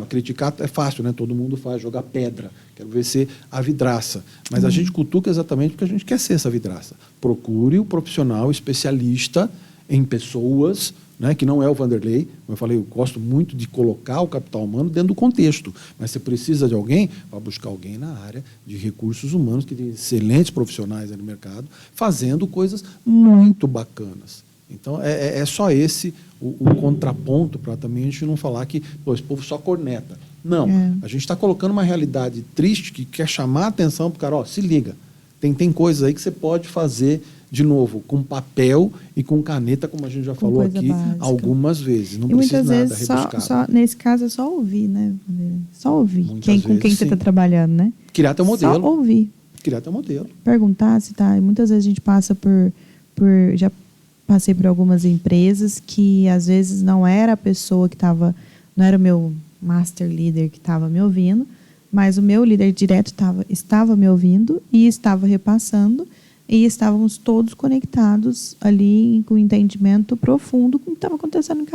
Criticar é fácil, né? Todo mundo faz, jogar pedra. Quero ver ser a vidraça. Mas a gente cutuca exatamente porque a gente quer ser essa vidraça. Procure o profissional especialista em pessoas, né, que não é o Vanderlei. Como eu falei, eu gosto muito de colocar o capital humano dentro do contexto. Mas você precisa de alguém, vai buscar alguém na área de recursos humanos, que tem excelentes profissionais no mercado, fazendo coisas muito bacanas. Então, é só esse o contraponto para também a gente não falar que esse povo só corneta. Não, a gente está colocando uma realidade triste que quer chamar a atenção para o cara, ó, se liga, tem coisas aí que você pode fazer, de novo, com papel e com caneta, como a gente já falou aqui básica. Algumas vezes. Não e precisa muitas nada vezes, rebuscado. nesse caso, é só ouvir, né? Só ouvir com quem vezes, você está trabalhando, né? Criar teu modelo. Só ouvir. Criar teu modelo. Perguntar se tá. E muitas vezes a gente passa já passei por algumas empresas que às vezes não era a pessoa que estava, não era o meu master leader que estava me ouvindo, mas o meu líder direto estava me ouvindo e estava repassando, e estávamos todos conectados ali com um entendimento profundo com o que estava acontecendo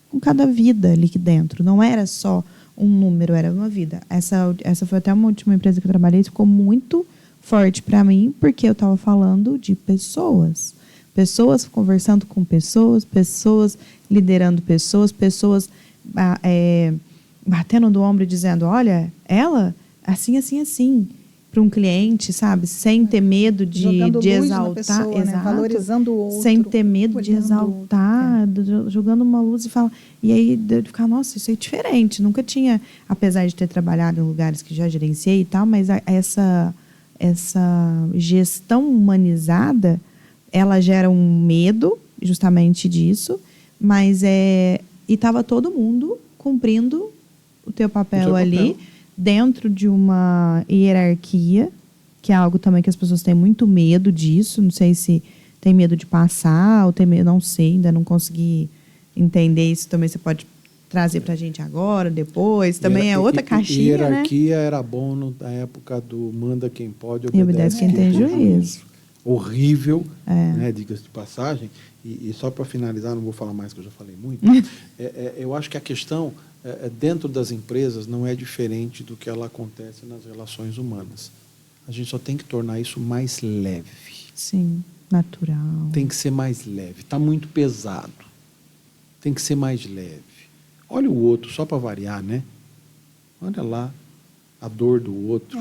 com cada vida ali dentro. Não era só um número, era uma vida. Essa foi até uma última empresa que eu trabalhei, ficou muito forte para mim, porque eu estava falando de pessoas. Pessoas conversando com pessoas, pessoas liderando pessoas, pessoas batendo no ombro e dizendo, olha, ela, assim, assim, assim, para um cliente, sabe? Sem ter medo de exaltar. Pessoa, né? Valorizando o outro. Sem ter medo de exaltar, jogando uma luz e falar. E aí eu ficar, nossa, isso é diferente. Nunca tinha, apesar de ter trabalhado em lugares que já gerenciei e tal, mas essa gestão humanizada, ela gera um medo justamente disso, mas e estava todo mundo cumprindo o teu papel ali, dentro de uma hierarquia, que é algo também que as pessoas têm muito medo disso. Não sei se tem medo de passar, ou tem medo, não sei, ainda não consegui entender isso. Também você pode trazer para a gente agora, depois. Também é outra caixinha, hierarquia, né? era bom na época do manda quem pode, obedece quem tem juízo. Horrível, né, diga-se de passagem. E só para finalizar, não vou falar mais, que eu já falei muito. Eu acho que a questão dentro das empresas não é diferente do que ela acontece nas relações humanas. A gente só tem que tornar isso mais leve. Sim, natural. Tem que ser mais leve. Está muito pesado. Tem que ser mais leve. Olha o outro, só para variar, né? Olha lá a dor do outro.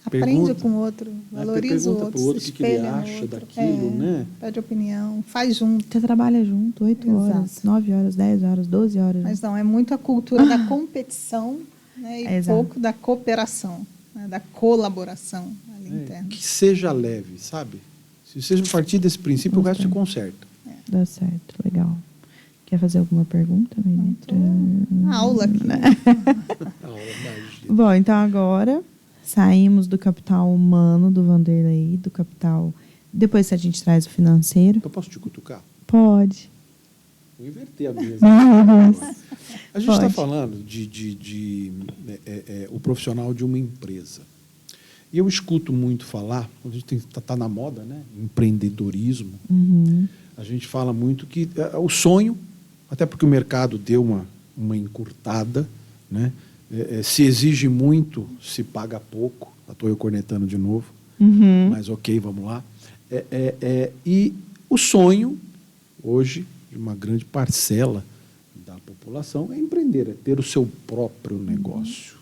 Aprende com o outro, valoriza o outro, outro, se espelha no outro. O que ele acha daquilo, né? Pede opinião, faz junto. Você trabalha junto, 8 horas, 9 horas, 10 horas, 12 horas. Mas não, é muito a cultura da competição, né, e pouco da cooperação, né, da colaboração ali interna. Que seja leve, sabe? Se vocês partir desse princípio, o resto se conserta. Dá certo, legal. Quer fazer alguma pergunta, Ministra? Aula aqui. Bom, então agora saímos do capital humano do Vanderlei, do capital. Depois a gente traz o financeiro. Eu posso te cutucar? Pode. Vou inverter a mesa. A gente está falando o profissional de uma empresa. E eu escuto muito falar, a gente está na moda, né? Empreendedorismo. A gente fala muito que o sonho, até porque o mercado deu uma encurtada, né? Se exige muito, se paga pouco. Estou eu cornetando de novo, mas ok, vamos lá. E o sonho, hoje, de uma grande parcela da população, é empreender, é ter o seu próprio negócio.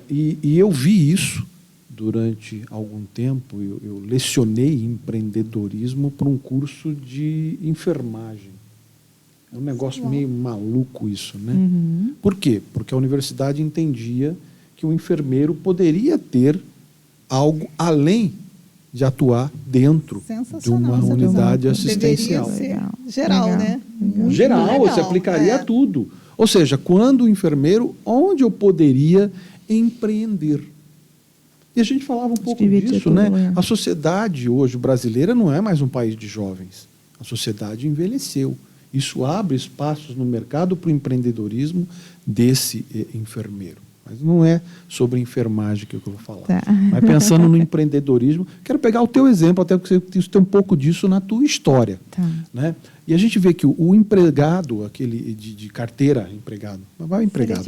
E eu vi isso durante algum tempo. Eu lecionei empreendedorismo para um curso de enfermagem. É um negócio meio maluco isso, né? Por quê? Porque a universidade entendia que o enfermeiro poderia ter algo além de atuar dentro de uma unidade assistencial. Deveria ser geral, né? Geral, você aplicaria a tudo. Ou seja, quando o enfermeiro, onde eu poderia empreender? E a gente falava um pouco disso, né? A sociedade hoje brasileira não é mais um país de jovens. A sociedade envelheceu. Isso abre espaços no mercado para o empreendedorismo desse enfermeiro. Mas não é sobre enfermagem que eu vou falar. Tá. Mas pensando no empreendedorismo, quero pegar o teu exemplo, até porque você tem um pouco disso na tua história. Tá. Né? E a gente vê que o empregado, aquele de carteira, empregado,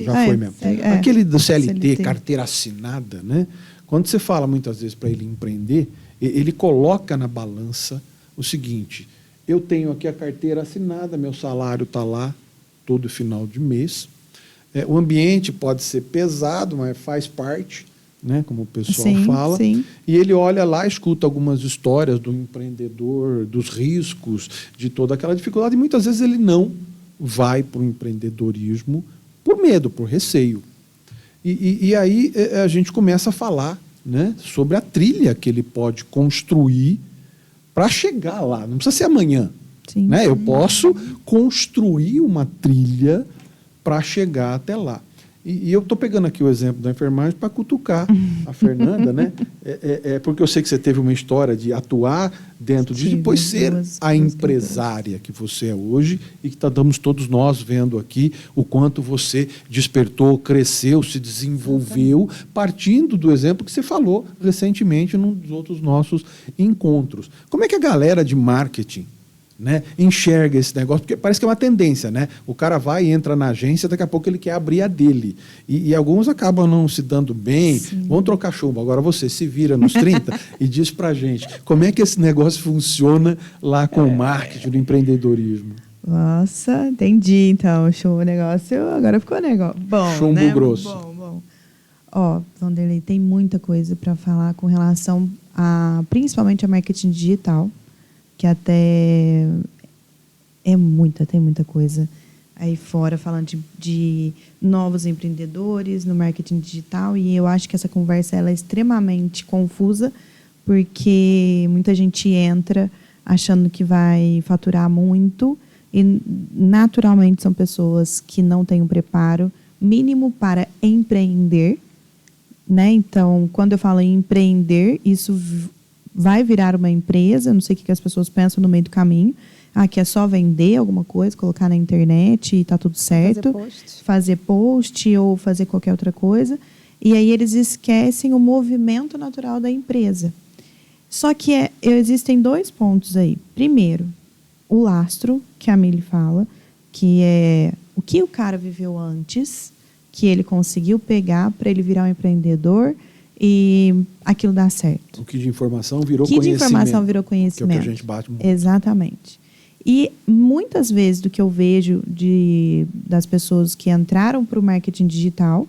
já foi mesmo. Aquele do CLT, carteira assinada, né? Quando você fala muitas vezes para ele empreender, ele coloca na balança o seguinte: eu tenho aqui a carteira assinada, meu salário está lá todo final de mês. O ambiente pode ser pesado, mas faz parte, né, como o pessoal fala. Sim. E ele olha lá, escuta algumas histórias do empreendedor, dos riscos, de toda aquela dificuldade, e muitas vezes ele não vai para o empreendedorismo por medo, por receio. E aí a gente começa a falar, né, sobre a trilha que ele pode construir para chegar lá. Não precisa ser amanhã. Sim. Né? Eu posso construir uma trilha para chegar até lá. E eu estou pegando aqui o exemplo da enfermagem para cutucar a Fernanda, né? Porque eu sei que você teve uma história de atuar dentro disso, depois ser a empresária que você é hoje e que estamos todos nós vendo aqui o quanto você despertou, cresceu, se desenvolveu, partindo do exemplo que você falou recentemente num dos outros nossos encontros. Como é que a galera de marketing, né, enxerga esse negócio? Porque parece que é uma tendência, né? O cara vai e entra na agência, daqui a pouco ele quer abrir a dele. E alguns acabam não se dando bem. Sim. Vão trocar chumbo. Agora você se vira nos 30 e diz pra gente como é que esse negócio funciona lá com o marketing, o empreendedorismo. Nossa, entendi. Então, o negócio agora ficou negócio bom, chumbo, né? Grosso. Bom. Ó, Vanderlei, tem muita coisa para falar com relação a, principalmente a marketing digital, que até tem muita coisa aí fora falando de novos empreendedores no marketing digital, e eu acho que essa conversa ela é extremamente confusa, porque muita gente entra achando que vai faturar muito e naturalmente são pessoas que não têm um preparo mínimo para empreender, né? Então, quando eu falo em empreender, isso vai virar uma empresa, não sei o que as pessoas pensam no meio do caminho. Que é só vender alguma coisa, colocar na internet e está tudo certo. Fazer post ou fazer qualquer outra coisa. E aí eles esquecem o movimento natural da empresa. Só que existem 2 pontos aí. Primeiro, o lastro, que a Mili fala, que é o que o cara viveu antes, que ele conseguiu pegar para ele virar um empreendedor e aquilo dá certo. O que de informação virou conhecimento. Que de informação virou conhecimento. Que é o que a gente bate muito. Exatamente. E muitas vezes do que eu vejo das pessoas que entraram para o marketing digital,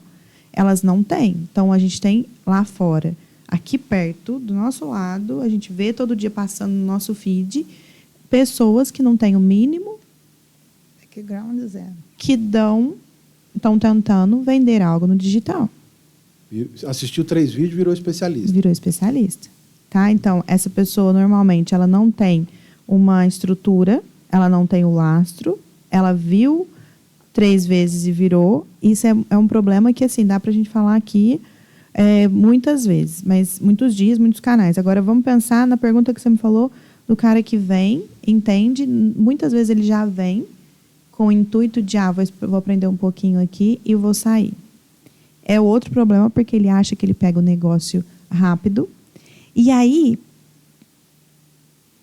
elas não têm. Então, a gente tem lá fora, aqui perto, do nosso lado, a gente vê todo dia passando no nosso feed, pessoas que não têm o mínimo, background zero, que estão tentando vender algo no digital. Assistiu 3 vídeos, virou especialista. Virou especialista. Tá? Então, essa pessoa, normalmente, ela não tem uma estrutura, ela não tem o lastro, ela viu 3 vezes e virou. Isso é um problema que, assim, dá para a gente falar aqui muitas vezes, mas muitos dias, muitos canais. Agora, vamos pensar na pergunta que você me falou do cara que vem, entende, muitas vezes ele já vem com o intuito de, vou aprender um pouquinho aqui e vou sair. É outro problema, porque ele acha que ele pega o negócio rápido. E aí,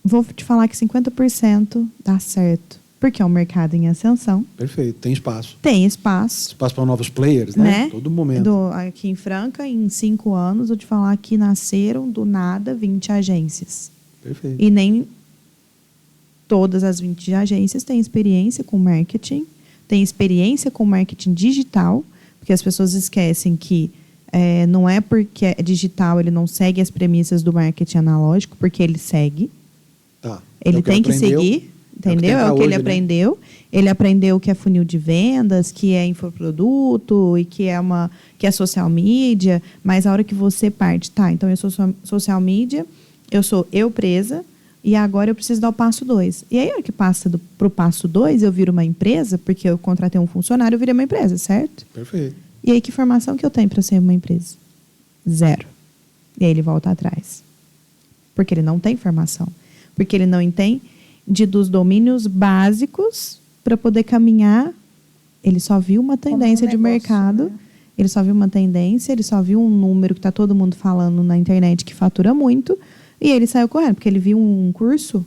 vou te falar que 50% dá certo, porque é um mercado em ascensão. Perfeito, tem espaço. Tem espaço. Espaço para novos players, né? Todo momento. Aqui em Franca, em 5 anos, vou te falar que nasceram do nada 20 agências. Perfeito. E nem todas as 20 agências têm experiência com marketing, têm experiência com marketing digital, porque as pessoas esquecem que não é porque é digital, ele não segue as premissas do marketing analógico, porque ele segue. Tá. Ele tem que seguir, entendeu? É o que ele aprendeu. Né? Ele aprendeu que é funil de vendas, que é infoproduto e que é social media, mas a hora que você parte, então eu sou social media, eu sou eu presa, e agora eu preciso dar o passo 2. E aí, a hora que passa para o passo 2, eu viro uma empresa, porque eu contratei um funcionário, eu virei uma empresa, certo? Perfeito. E aí, que formação que eu tenho para ser uma empresa? 0. E aí ele volta atrás. Porque ele não tem formação. Porque ele não entende dos domínios básicos para poder caminhar. Ele só viu uma tendência de mercado. Né? Ele só viu uma tendência, ele só viu um número que está todo mundo falando na internet que fatura muito. E ele saiu correndo, porque ele viu um curso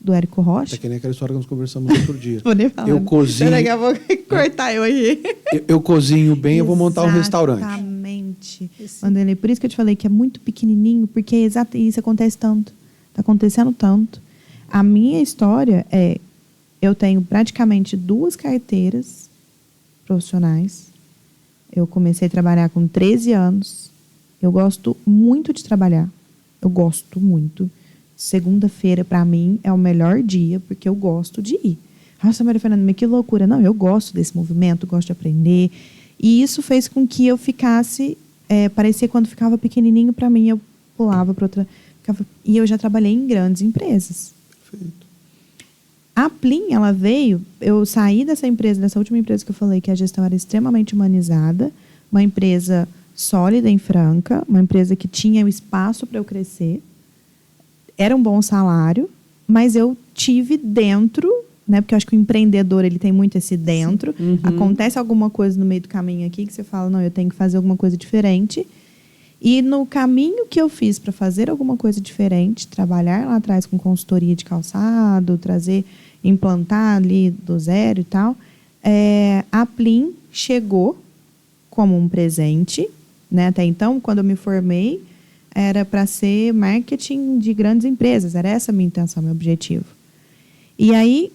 do Érico Rocha. É que nem aquela história que nós conversamos outro dia. Vou nem falar. Eu cozinho. Daqui a pouco cortar eu aí. Eu cozinho bem, eu vou montar um restaurante. Exatamente. Vanderlei, por isso que eu te falei que é muito pequenininho, porque isso acontece tanto. Está acontecendo tanto. A minha história eu tenho praticamente 2 carteiras profissionais. Eu comecei a trabalhar com 13 anos. Eu gosto muito de trabalhar. Eu gosto muito. Segunda-feira, para mim, é o melhor dia, porque eu gosto de ir. Nossa, Maria Fernanda, mas que loucura. Não, eu gosto desse movimento, gosto de aprender. E isso fez com que eu ficasse... parecia quando ficava pequenininho para mim, eu pulava para outra... e eu já trabalhei em grandes empresas. Perfeito. A Plin, ela veio... Eu saí dessa empresa, dessa última empresa que eu falei, que a gestão era extremamente humanizada, uma empresa sólida em Franca, uma empresa que tinha o espaço para eu crescer, era um bom salário, mas eu tive dentro... Né? Porque eu acho que o empreendedor ele tem muito esse dentro. Acontece alguma coisa no meio do caminho aqui que você fala, não, eu tenho que fazer alguma coisa diferente. E no caminho que eu fiz para fazer alguma coisa diferente, trabalhar lá atrás com consultoria de calçado, implantar ali do zero e tal, a Plin chegou como um presente. Né? Até então, quando eu me formei, era para ser marketing de grandes empresas. Era essa a minha intenção, meu objetivo. E aí,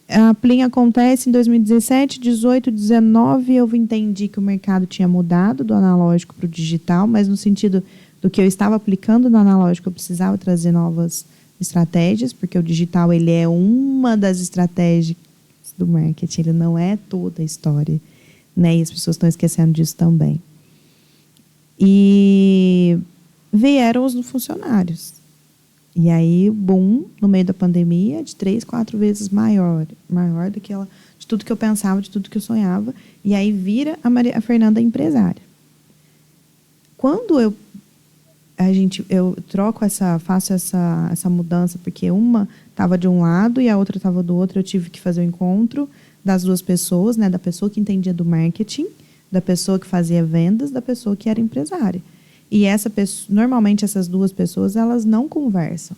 a Plin acontece em 2017, 18, 19, eu entendi que o mercado tinha mudado do analógico para o digital, mas no sentido do que eu estava aplicando no analógico, eu precisava trazer novas estratégias, porque o digital ele é uma das estratégias do marketing, ele não é toda a história, né? E as pessoas estão esquecendo disso também. E vieram os funcionários. E aí, boom, no meio da pandemia, de 3, 4 vezes maior do que ela, de tudo que eu pensava, de tudo que eu sonhava. E aí vira a Fernanda empresária. Quando eu faço essa mudança, porque uma estava de um lado e a outra estava do outro, eu tive que fazer o encontro das duas pessoas, né, da pessoa que entendia do marketing, da pessoa que fazia vendas, da pessoa que era empresária. E normalmente essas duas pessoas, elas não conversam.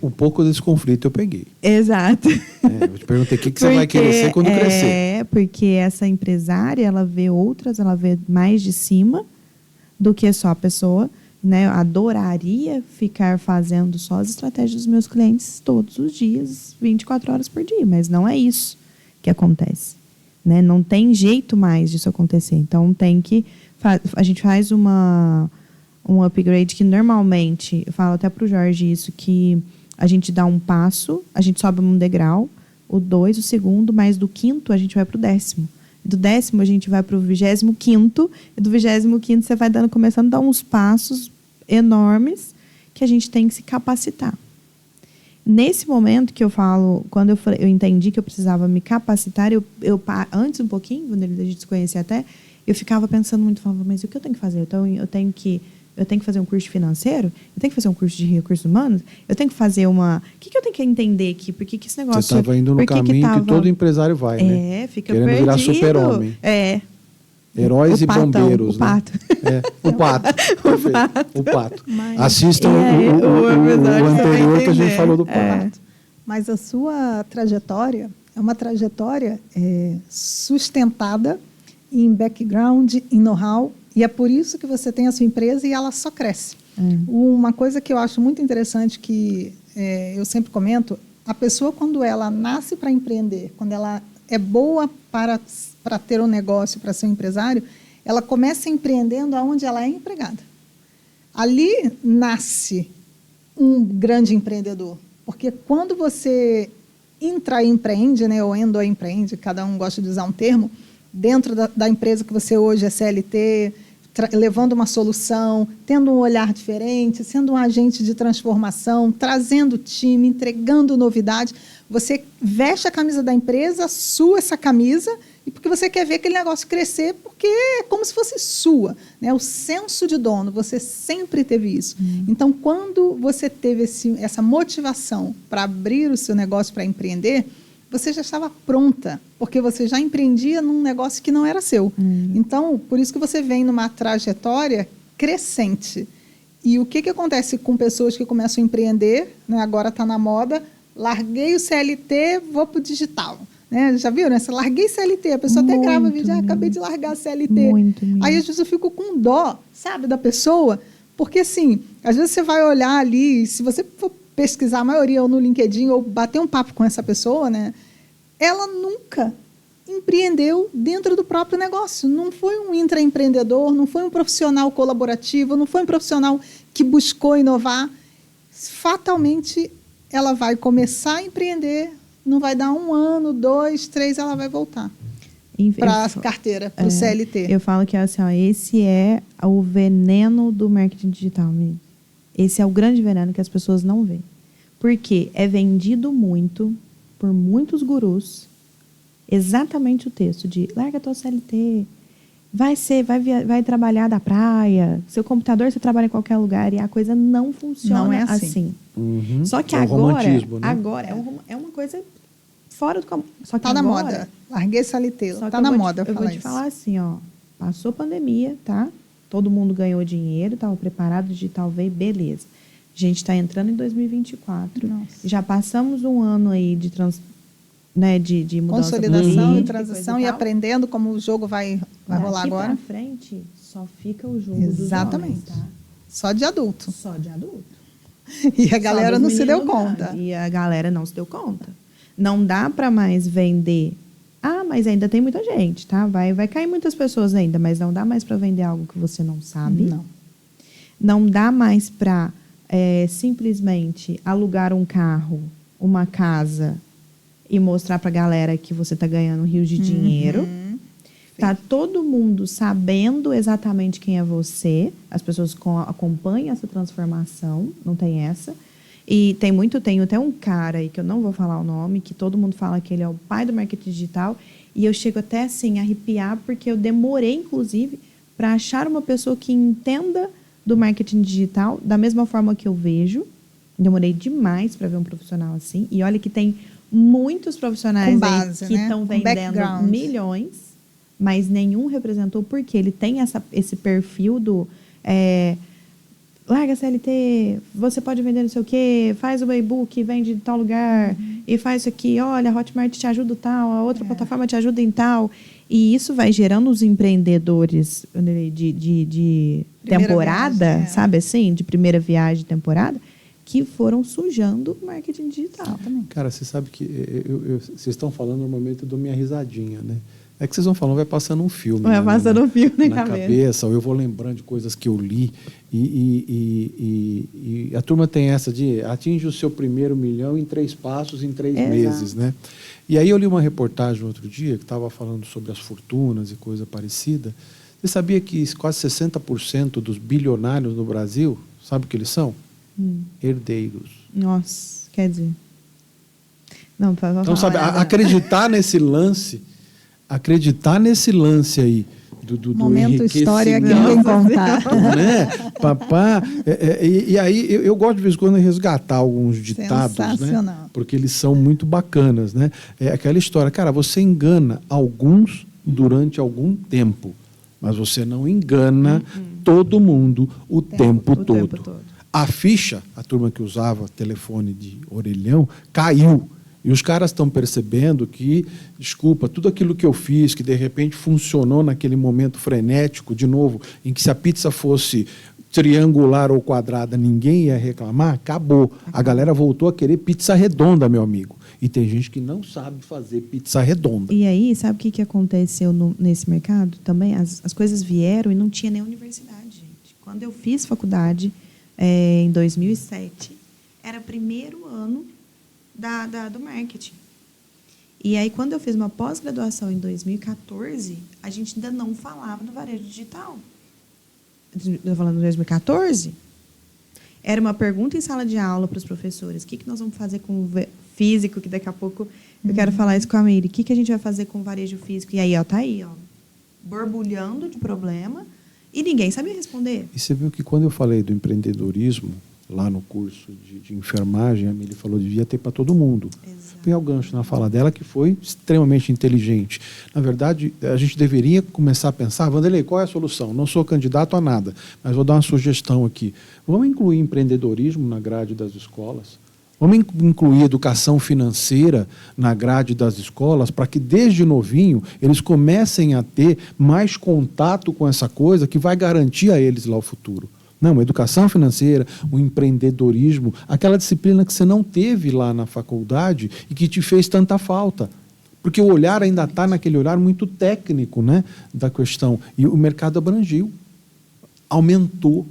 Um pouco desse conflito eu peguei. Exato. Eu te perguntei o que você vai querer ser quando crescer. Porque essa empresária, ela vê mais de cima do que só a pessoa. Né? Eu adoraria ficar fazendo só as estratégias dos meus clientes todos os dias, 24 horas por dia. Mas não é isso que acontece. Né? Não tem jeito mais disso acontecer. Então, a gente faz um upgrade que normalmente, eu falo até para o Jorge isso, que a gente dá um passo, a gente sobe um degrau, o 2, o segundo, mas do 5º a gente vai para o 10º. Do 10º a gente vai para o 25º, e do 25º você vai começando a dar uns passos enormes que a gente tem que se capacitar. Nesse momento que eu falo, quando eu entendi que eu precisava me capacitar, antes um pouquinho, quando a gente se conhecia até, eu ficava pensando muito, falava, mas o que eu tenho que fazer? Então, eu tenho que fazer um curso financeiro? Eu tenho que fazer um curso de recursos humanos? Eu tenho que fazer O que eu tenho que entender aqui? Por que esse negócio... Você estava indo no caminho que todo empresário vai, né? Fica querendo perdido. Virar super-homem. Heróis e bombeiros, o pato. Né? O pato. Perfeito. O pato. Assistam o anterior que a gente falou do pato. Mas a sua trajetória é uma trajetória sustentada em background, em know-how, e é por isso que você tem a sua empresa e ela só cresce. Uma coisa que eu acho muito interessante, que eu sempre comento, a pessoa, quando ela nasce para empreender, quando ela é boa para ter um negócio, para ser um empresário, ela começa empreendendo onde ela é empregada. Ali nasce um grande empreendedor, porque quando você intraempreende, né, ou endoempreende, cada um gosta de usar um termo, dentro da empresa que você hoje é CLT, levando uma solução, tendo um olhar diferente, sendo um agente de transformação, trazendo time, entregando novidade. Você veste a camisa da empresa, sua essa camisa, e porque você quer ver aquele negócio crescer, porque é como se fosse sua. Né? O senso de dono, você sempre teve isso. Então, quando você teve essa motivação para abrir o seu negócio, para empreender, você já estava pronta, porque você já empreendia num negócio que não era seu. Então, por isso que você vem numa trajetória crescente. E o que acontece com pessoas que começam a empreender, né? Agora está na moda, larguei o CLT, vou para o digital. Né? Já viu, né? Você larguei CLT, a pessoa até grava vídeo, acabei de largar a CLT. Aí, às vezes, eu fico com dó, sabe, da pessoa, porque, assim, às vezes você vai olhar ali, se você for pesquisar a maioria ou no LinkedIn ou bater um papo com essa pessoa, né, ela nunca empreendeu dentro do próprio negócio. Não foi um intraempreendedor, não foi um profissional colaborativo, não foi um profissional que buscou inovar. Fatalmente, ela vai começar a empreender não vai dar 1 ano, 2, 3, ela vai voltar para a carteira, para o CLT. Eu falo que assim, ó, esse é o veneno do marketing digital mesmo. Esse é o grande veneno que as pessoas não veem. Porque é vendido muito por muitos gurus exatamente o texto de larga tua CLT, vai trabalhar da praia, seu computador você trabalha em qualquer lugar, e a coisa não funciona não é assim. Uhum. Só que é agora, né? agora é uma coisa fora do comum. Só que tá agora, na moda. Larguei CLT, tá na moda. Eu vou te falar assim, ó, passou pandemia, tá? Todo mundo ganhou dinheiro, estava preparado, digital veio, beleza. A gente está entrando em 2024. Nossa. Já passamos um ano aí de de mudança consolidação e transição e aprendendo como o jogo vai rolar agora. Daqui pra frente, só fica o jogo exatamente. dos homens, tá? Só de adulto. Só de adulto. E a galera não se deu conta. E a galera não se deu conta. Não dá para mais vender. Ah, mas ainda tem muita gente, tá? Vai cair muitas pessoas ainda, mas não dá mais para vender algo que você não sabe. Não. Não dá mais para simplesmente alugar um carro, uma casa e mostrar para a galera que você está ganhando rios de dinheiro. Tá todo mundo sabendo exatamente quem é você. As pessoas acompanham essa transformação, não tem essa. E tem até um cara aí, que eu não vou falar o nome, que todo mundo fala que ele é o pai do marketing digital. E eu chego até assim a arrepiar, porque eu demorei, inclusive, para achar uma pessoa que entenda do marketing digital da mesma forma que eu vejo. Demorei demais para ver um profissional assim. E olha que tem muitos profissionais base, aí que estão vendendo milhões, mas nenhum representou, porque ele tem esse perfil do larga CLT, você pode vender não sei o quê, faz o e-book, vende em tal lugar, e faz isso aqui, olha, a Hotmart te ajuda tal, a outra plataforma te ajuda em tal. E isso vai gerando os empreendedores de temporada, viagem, sabe assim, de primeira viagem de temporada, que foram sujando o marketing digital também. Cara, você sabe que vocês estão falando, normalmente eu dou minha risadinha, né? É que vocês vão falando, vai passando um filme. Vai passando um filme na cabeça, ou eu vou lembrando de coisas que eu li. E a turma tem essa de atinge o seu primeiro milhão em 3 passos, em 3 meses, né? E aí eu li uma reportagem outro dia que estava falando sobre as fortunas e coisa parecida. Você sabia que quase 60% dos bilionários no Brasil, sabe o que eles são? Herdeiros. Nossa, quer dizer... Não, para então, sabe, acreditar nesse lance aí do momento história que ninguém contar. Né? Papá, e aí eu gosto de vez em quando resgatar alguns ditados, né? Porque eles são muito bacanas, né? É aquela história, cara, você engana alguns durante algum tempo, mas você não engana todo mundo o tempo todo. A ficha, a turma que usava telefone de orelhão, caiu. E os caras estão percebendo que, desculpa, tudo aquilo que eu fiz, que de repente funcionou naquele momento frenético, de novo, em que se a pizza fosse triangular ou quadrada, ninguém ia reclamar, acabou. A galera voltou a querer pizza redonda, meu amigo. E tem gente que não sabe fazer pizza redonda. E aí, sabe o que aconteceu nesse mercado? Também as coisas vieram e não tinha nem universidade, gente. Quando eu fiz faculdade, em 2007, era primeiro ano do marketing. E aí, quando eu fiz uma pós-graduação em 2014, a gente ainda não falava do varejo digital. Estou falando de 2014? Era uma pergunta em sala de aula para os professores. O que nós vamos fazer com o físico, que daqui a pouco eu quero falar isso com a Miri. O que a gente vai fazer com o varejo físico? E aí, tá aí, borbulhando de problema, e ninguém sabia responder. E você viu que quando eu falei do empreendedorismo, lá no curso de enfermagem, a Mili falou que devia ter para todo mundo. Pegar o gancho na fala dela, que foi extremamente inteligente. Na verdade, a gente deveria começar a pensar, Vanderlei, qual é a solução? Não sou candidato a nada, mas vou dar uma sugestão aqui. Vamos incluir empreendedorismo na grade das escolas? Vamos incluir educação financeira na grade das escolas, para que desde novinho eles comecem a ter mais contato com essa coisa que vai garantir a eles lá o futuro. Não, a educação financeira, o empreendedorismo, aquela disciplina que você não teve lá na faculdade e que te fez tanta falta. Porque o olhar ainda está naquele olhar muito técnico, né, da questão. E o mercado abrangiu, aumentou,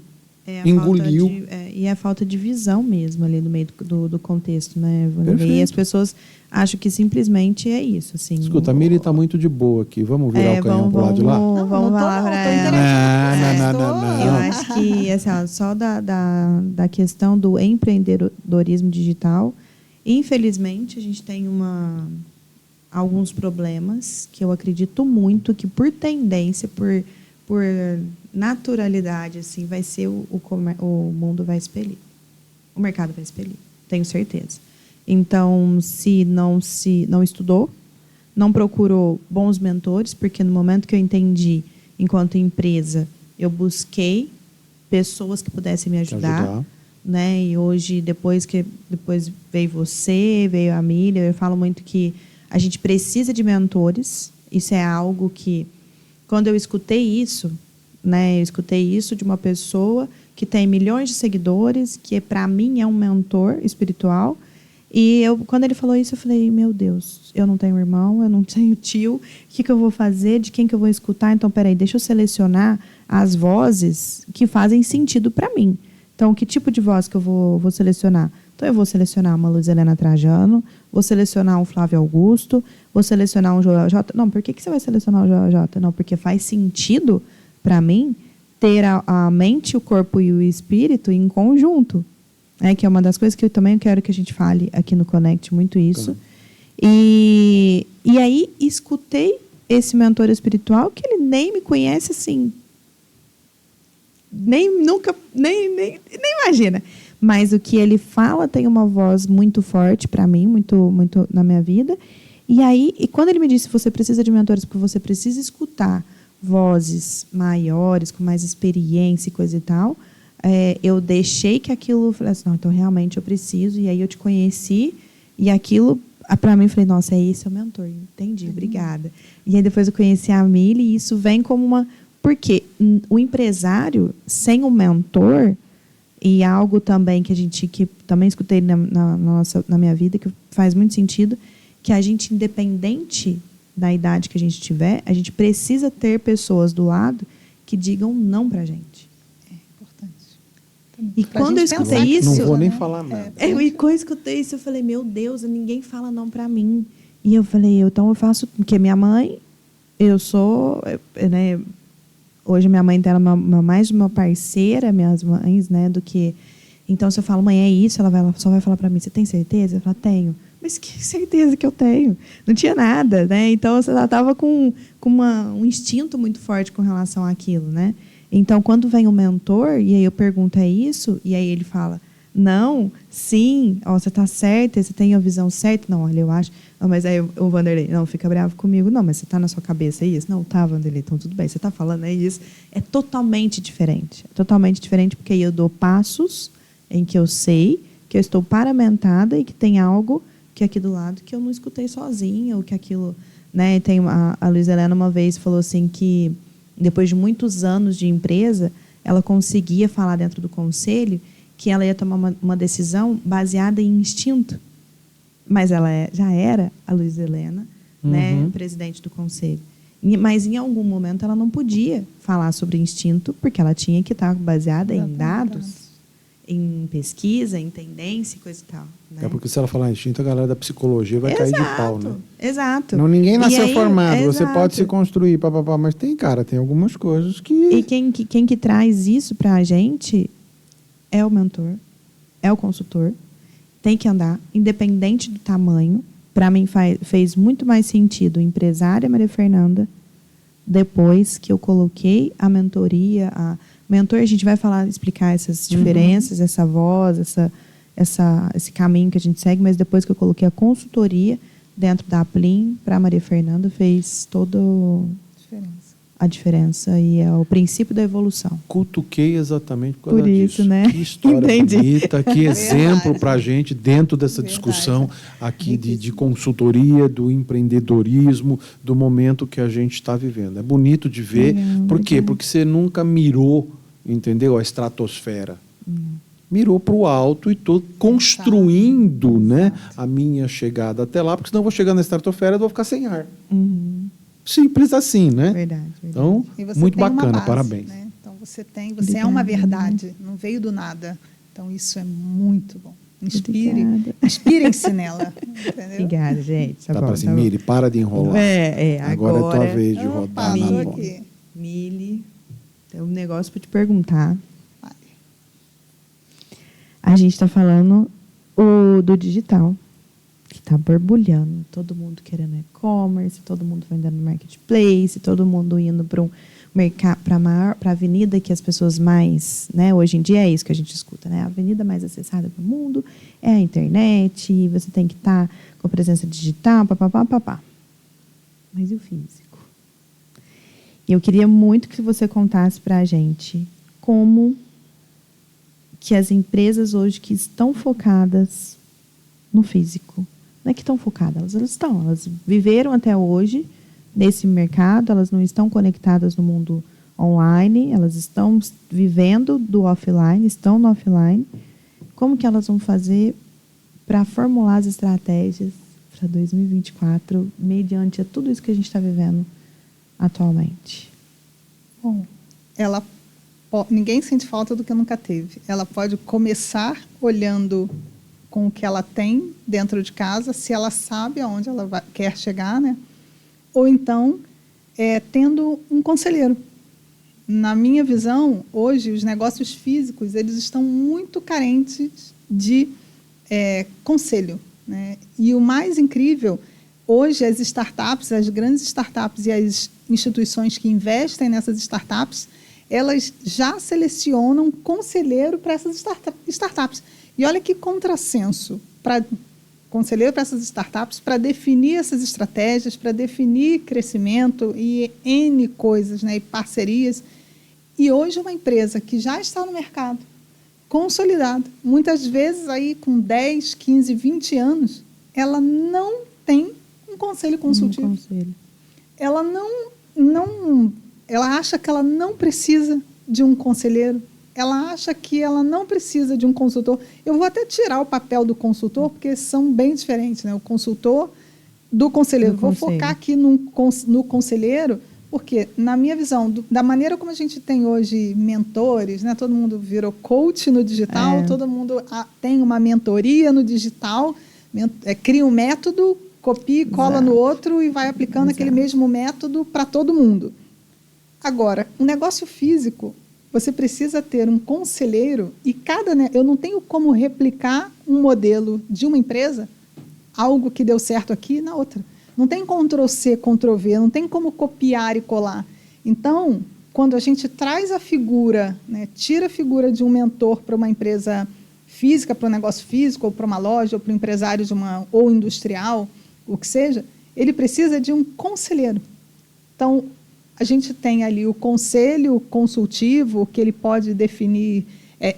engoliu. E é falta de visão mesmo ali no meio do contexto, né, Vanderlei? E as pessoas acham que simplesmente é isso, assim. Escuta, a Miri está muito de boa aqui. Vamos virar o canhão pro lado de lá? Não, Vamos não tô, falar não, para tô ela. interessada. Eu acho que, assim, ó, só da questão do empreendedorismo digital, infelizmente, a gente tem alguns problemas que eu acredito muito que, por tendência, por naturalidade, assim, vai ser o mundo vai expelir. O mercado vai expelir, tenho certeza. Então, se não estudou, não procurou bons mentores, porque no momento que eu entendi, enquanto empresa, eu busquei pessoas que pudessem me ajudar. Né? E hoje, depois veio você, veio a Miriam, eu falo muito que a gente precisa de mentores. Isso é algo que, quando eu escutei isso, né, eu escutei isso de uma pessoa que tem milhões de seguidores, que para mim é um mentor espiritual. E quando ele falou isso, eu falei, meu Deus, eu não tenho irmão, eu não tenho tio, o que eu vou fazer, de quem que eu vou escutar? Então, peraí, deixa eu selecionar as vozes que fazem sentido para mim. Então, que tipo de voz que eu vou selecionar? Então, eu vou selecionar uma Luiz Helena Trajano, vou selecionar um Flávio Augusto, vou selecionar um Joel J. Não, por que você vai selecionar o Joel J? Não, porque faz sentido, para mim, ter a mente, o corpo e o espírito em conjunto. Que é uma das coisas que eu também quero que a gente fale aqui no Connect, muito isso. E aí, escutei esse mentor espiritual, que ele nem me conhece assim, nem imagina. Mas o que ele fala tem uma voz muito forte para mim, muito, muito na minha vida. E quando ele me disse, você precisa de mentores, porque você precisa escutar vozes maiores, com mais experiência e coisa e tal, eu deixei que aquilo, falei assim, não, então realmente eu preciso. E aí eu te conheci, e aquilo, para mim, eu falei, nossa, esse é o mentor. Entendi, obrigada. E aí depois eu conheci a Mili, e isso vem como uma... Porque o empresário, sem o mentor, e algo também que também escutei na minha vida, que faz muito sentido, que a gente, independente da idade que a gente tiver, a gente precisa ter pessoas do lado que digam não para a gente. É importante. E quando eu escutei isso... Não vou nem falar nada. E quando eu escutei isso, eu falei, meu Deus, ninguém fala não para mim. E eu falei, então eu faço... Porque minha mãe, eu sou... né, hoje minha mãe dela é mais uma parceira, minhas mães, né, do que... Então, se eu falo, mãe, é isso, ela só vai falar para mim, você tem certeza? Eu falo, tenho. Mas que certeza que eu tenho? Não tinha nada, né? Então, ela estava com um instinto muito forte com relação àquilo, né? Então, quando vem o mentor, e aí eu pergunto, é isso? E aí ele fala, não, sim, você está certa, você tem a visão certa. Não, olha, eu acho... Não, mas aí o Vanderlei, não, fica bravo comigo. Não, mas você está na sua cabeça, é isso? Não, tá, Vanderlei, então tudo bem, você está falando, é isso. É totalmente diferente. É totalmente diferente, porque aí eu dou passos em que eu sei que eu estou paramentada e que tem algo que aqui do lado que eu não escutei sozinha, ou que aquilo... Né, tem a Luiz Helena uma vez falou assim que, depois de muitos anos de empresa, ela conseguia falar dentro do conselho que ela ia tomar uma decisão baseada em instinto. Mas ela já era a Luiz Helena, né, presidente do conselho. Mas, em algum momento, ela não podia falar sobre instinto, porque ela tinha que estar baseada em dados, em pesquisa, em tendência e coisa e tal. Né? É porque se ela falar instinto, a galera da psicologia vai cair de pau, né? Exato. Não, ninguém nasceu formado, você exato. pode se construir, papapá, mas tem algumas coisas que... E quem que traz isso para a gente é o mentor, é o consultor. Tem que andar, independente do tamanho. Para mim, fez muito mais sentido empresária Maria Fernanda, depois que eu coloquei a mentoria. Mentor, a gente vai explicar essas diferenças, essa voz, esse caminho que a gente segue, mas depois que eu coloquei a consultoria dentro da Plim, para a Maria Fernanda, fez toda a diferença. E é o princípio da evolução. Cutuquei exatamente por causa isso, disso. né? Que história bonita, que exemplo para a gente dentro dessa discussão aqui de consultoria, do empreendedorismo, do momento que a gente está vivendo. É bonito de ver. Por quê? Porque você nunca mirou, entendeu? A estratosfera. Mirou para o alto e estou construindo, né, a minha chegada até lá, porque senão eu vou chegar na estratosfera e vou ficar sem ar. Simples assim, né? Verdade. Então, muito bacana, base, parabéns. Né? Então, você é uma verdade, não veio do nada. Então, isso é muito bom. Obrigada. Inspirem-se nela. Entendeu? Obrigada, gente. Dá para assim, Mili, para de enrolar. Agora é tua vez de rodar na Passou bola. aqui. Mili, tem um negócio para te perguntar. Vale. A gente está falando do digital, que está borbulhando. Todo mundo querendo e-commerce, todo mundo vendendo no marketplace, todo mundo indo para para a avenida que as pessoas mais, né, hoje em dia é isso que a gente escuta, né? A avenida mais acessada do mundo é a internet, você tem que estar com presença digital, papapá. Mas e o físico? E eu queria muito que você contasse para a gente como que as empresas hoje que estão focadas no físico, não é que estão focadas, elas viveram até hoje nesse mercado, elas não estão conectadas no mundo online, elas estão vivendo do offline, estão no offline. Como que elas vão fazer para formular as estratégias para 2024, mediante a tudo isso que a gente está vivendo atualmente? Bom, ninguém sente falta do que nunca teve. Ela pode começar olhando com o que ela tem dentro de casa, se ela sabe aonde ela quer chegar, né? Ou então, tendo um conselheiro. Na minha visão, hoje, os negócios físicos eles estão muito carentes de conselho, né? E o mais incrível, hoje, as startups, as grandes startups e as instituições que investem nessas startups, elas já selecionam conselheiro para essas startups. E olha que contrassenso para conselheiro para essas startups, para definir essas estratégias, para definir crescimento e N coisas, né, e parcerias. E hoje uma empresa que já está no mercado, consolidada, muitas vezes aí com 10, 15, 20 anos, ela não tem um conselho consultivo. Ela ela acha que ela não precisa de um conselheiro. Ela acha que ela não precisa de um consultor. Eu vou até tirar o papel do consultor, porque são bem diferentes, né? O consultor do conselheiro. Vou focar aqui no conselheiro, porque, na minha visão, da maneira como a gente tem hoje mentores, né? Todo mundo virou coach no digital, todo mundo tem uma mentoria no digital, cria um método, copia e cola no outro e vai aplicando aquele mesmo método para todo mundo. Agora, um negócio físico, você precisa ter um conselheiro e eu não tenho como replicar um modelo de uma empresa, algo que deu certo aqui na outra. Não tem Ctrl+C, Ctrl+V, não tem como copiar e colar. Então, quando a gente traz a figura, né, tira a figura de um mentor para uma empresa física, para um negócio físico, ou para uma loja, ou para um empresário ou industrial, o que seja, ele precisa de um conselheiro. Então, a gente tem ali o conselho consultivo, que ele pode definir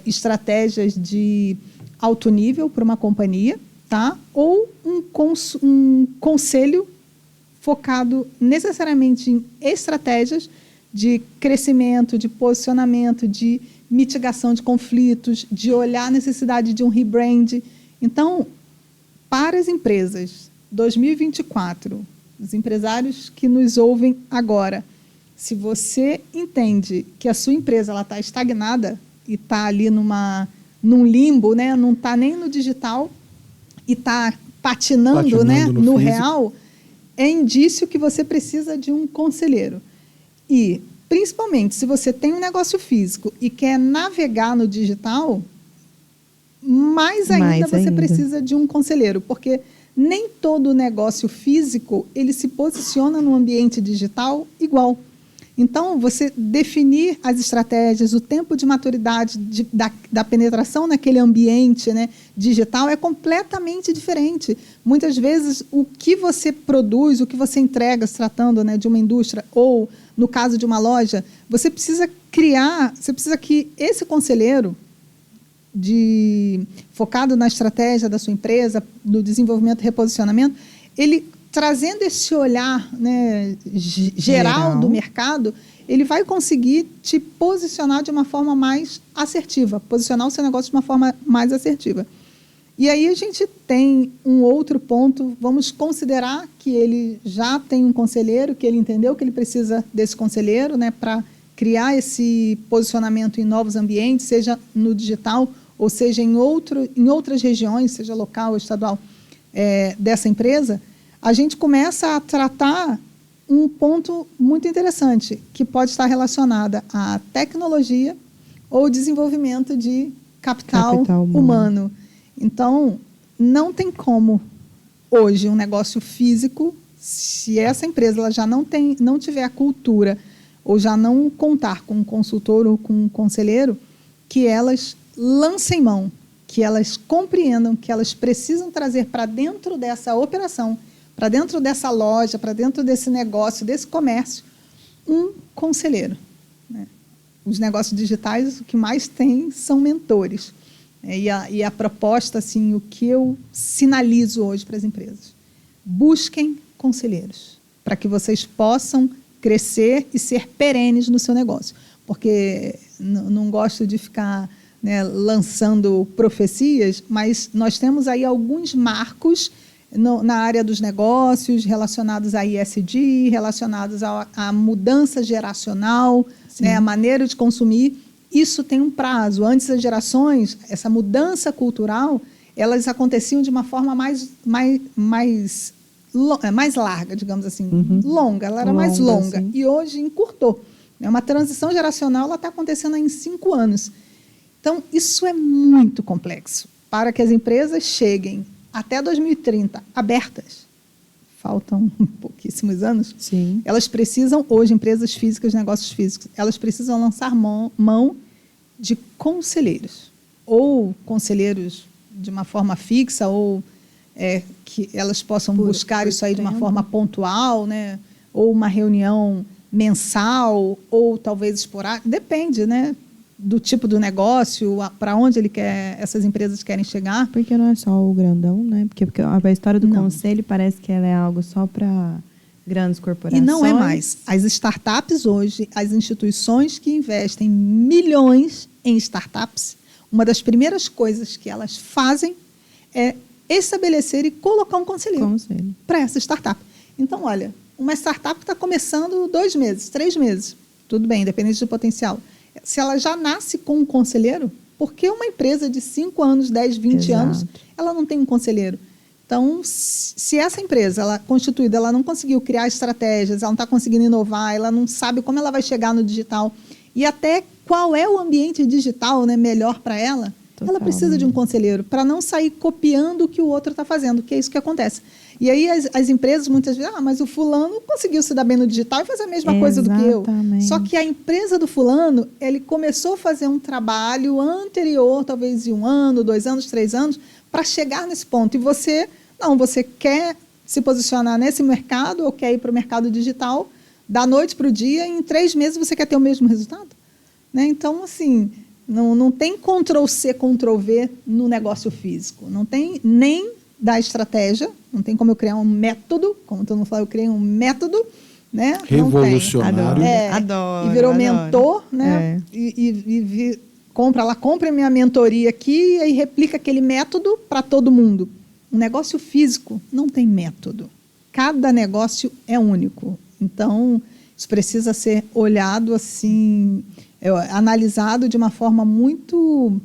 estratégias de alto nível para uma companhia, tá? Ou um conselho focado necessariamente em estratégias de crescimento, de posicionamento, de mitigação de conflitos, de olhar a necessidade de um rebrand. Então, para as empresas, 2024, os empresários que nos ouvem agora, se você entende que a sua empresa está estagnada e está ali num limbo, né? Não está nem no digital e está patinando, né? no real, é indício que você precisa de um conselheiro. E, principalmente, se você tem um negócio físico e quer navegar no digital, mais ainda você precisa de um conselheiro, porque nem todo negócio físico ele se posiciona no ambiente digital igual. Então, você definir as estratégias, o tempo de maturidade da penetração naquele ambiente, né, digital é completamente diferente. Muitas vezes, o que você produz, o que você entrega, se tratando, né, de uma indústria ou, no caso de uma loja, você precisa que esse conselheiro focado na estratégia da sua empresa, no desenvolvimento e reposicionamento, ele trazendo esse olhar, né, geral do mercado, ele vai conseguir te posicionar de uma forma mais assertiva, posicionar o seu negócio de uma forma mais assertiva. E aí a gente tem um outro ponto, vamos considerar que ele já tem um conselheiro, que ele entendeu que ele precisa desse conselheiro, né, para criar esse posicionamento em novos ambientes, seja no digital ou seja, em outras regiões, seja local ou estadual, dessa empresa, a gente começa a tratar um ponto muito interessante, que pode estar relacionado à tecnologia ou desenvolvimento de capital humano. Então, não tem como, hoje, um negócio físico, se essa empresa ela já não tiver a cultura ou já não contar com um consultor ou com um conselheiro, que elas lancem mão, que elas compreendam que elas precisam trazer para dentro dessa operação, para dentro dessa loja, para dentro desse negócio, desse comércio, um conselheiro. Né? Os negócios digitais, o que mais tem são mentores. E a proposta, assim, o que eu sinalizo hoje para as empresas: busquem conselheiros, para que vocês possam crescer e ser perenes no seu negócio. Porque não gosto de ficar, né, lançando profecias, mas nós temos aí alguns marcos na área dos negócios, relacionados a ESG, relacionados à mudança geracional, né, a maneira de consumir. Isso tem um prazo. Antes, as gerações, essa mudança cultural, elas aconteciam de uma forma mais larga, digamos assim, longa. Ela era mais longa. Sim. E hoje encurtou. Uma transição geracional está acontecendo em 5 anos. Então, isso é muito complexo. Para que as empresas cheguem até 2030 abertas, faltam pouquíssimos anos, sim, elas precisam, hoje, empresas físicas, negócios físicos, elas precisam lançar mão de conselheiros, ou conselheiros de uma forma fixa, ou que elas possam buscar isso aí de uma forma pontual, né? Ou uma reunião mensal, ou talvez esporádica, depende, né, do tipo do negócio, para onde essas empresas querem chegar. Porque não é só o grandão, né? Porque a história do conselho parece que ela é algo só para grandes corporações. E não é mais. As startups hoje, as instituições que investem milhões em startups, uma das primeiras coisas que elas fazem é estabelecer e colocar um conselheiro para essa startup. Então, olha, uma startup que está começando 2 meses, 3 meses, tudo bem, independente do potencial. Se ela já nasce com um conselheiro, por que uma empresa de 5 anos, 10, 20 anos, ela não tem um conselheiro? Então, se essa empresa ela constituída, ela não conseguiu criar estratégias, ela não está conseguindo inovar, ela não sabe como ela vai chegar no digital e até qual é o ambiente digital, né, melhor para ela, ela precisa de um conselheiro para não sair copiando o que o outro está fazendo, que é isso que acontece. E aí as empresas muitas vezes, mas o fulano conseguiu se dar bem no digital e fazer a mesma coisa do que eu. Só que a empresa do fulano, ele começou a fazer um trabalho anterior, talvez de 1 ano, 2 anos, 3 anos, para chegar nesse ponto. E você quer se posicionar nesse mercado ou quer ir para o mercado digital da noite para o dia e em 3 meses você quer ter o mesmo resultado? Né? Então, assim, não tem Ctrl+C, Ctrl+V no negócio físico. Não tem nem da estratégia, não tem como eu criar um método, como todo mundo fala, eu criei um método, né? Revolucionário. Adoro. E virou mentor, né? Compra minha mentoria aqui e replica aquele método para todo mundo. Um negócio físico não tem método. Cada negócio é único. Então, isso precisa ser olhado assim, analisado de uma forma muito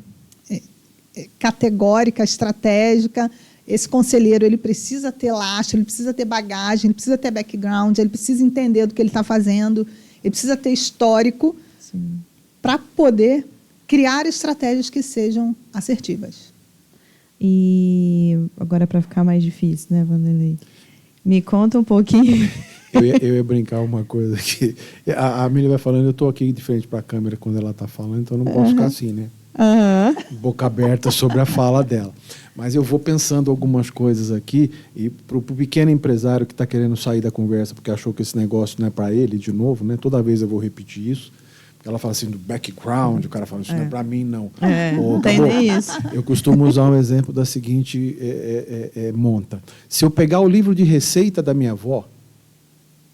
categórica, estratégica. Esse conselheiro, ele precisa ter lastro, ele precisa ter bagagem, ele precisa ter background, ele precisa entender do que ele está fazendo, ele precisa ter histórico para poder criar estratégias que sejam assertivas. E agora, para ficar mais difícil, né, Vanderlei? Me conta um pouquinho. Eu ia brincar uma coisa aqui. A Amélia vai falando, eu estou aqui de frente para a câmera quando ela está falando, então eu não posso ficar assim, né? Boca aberta sobre a fala dela. Mas eu vou pensando algumas coisas aqui e para o pequeno empresário que está querendo sair da conversa porque achou que esse negócio não é para ele, de novo, né? Toda vez eu vou repetir isso. Ela fala assim do background, o cara fala, isso não é para mim, não. Não tem nem isso. Eu costumo usar um exemplo da seguinte monta. Se eu pegar o livro de receita da minha avó,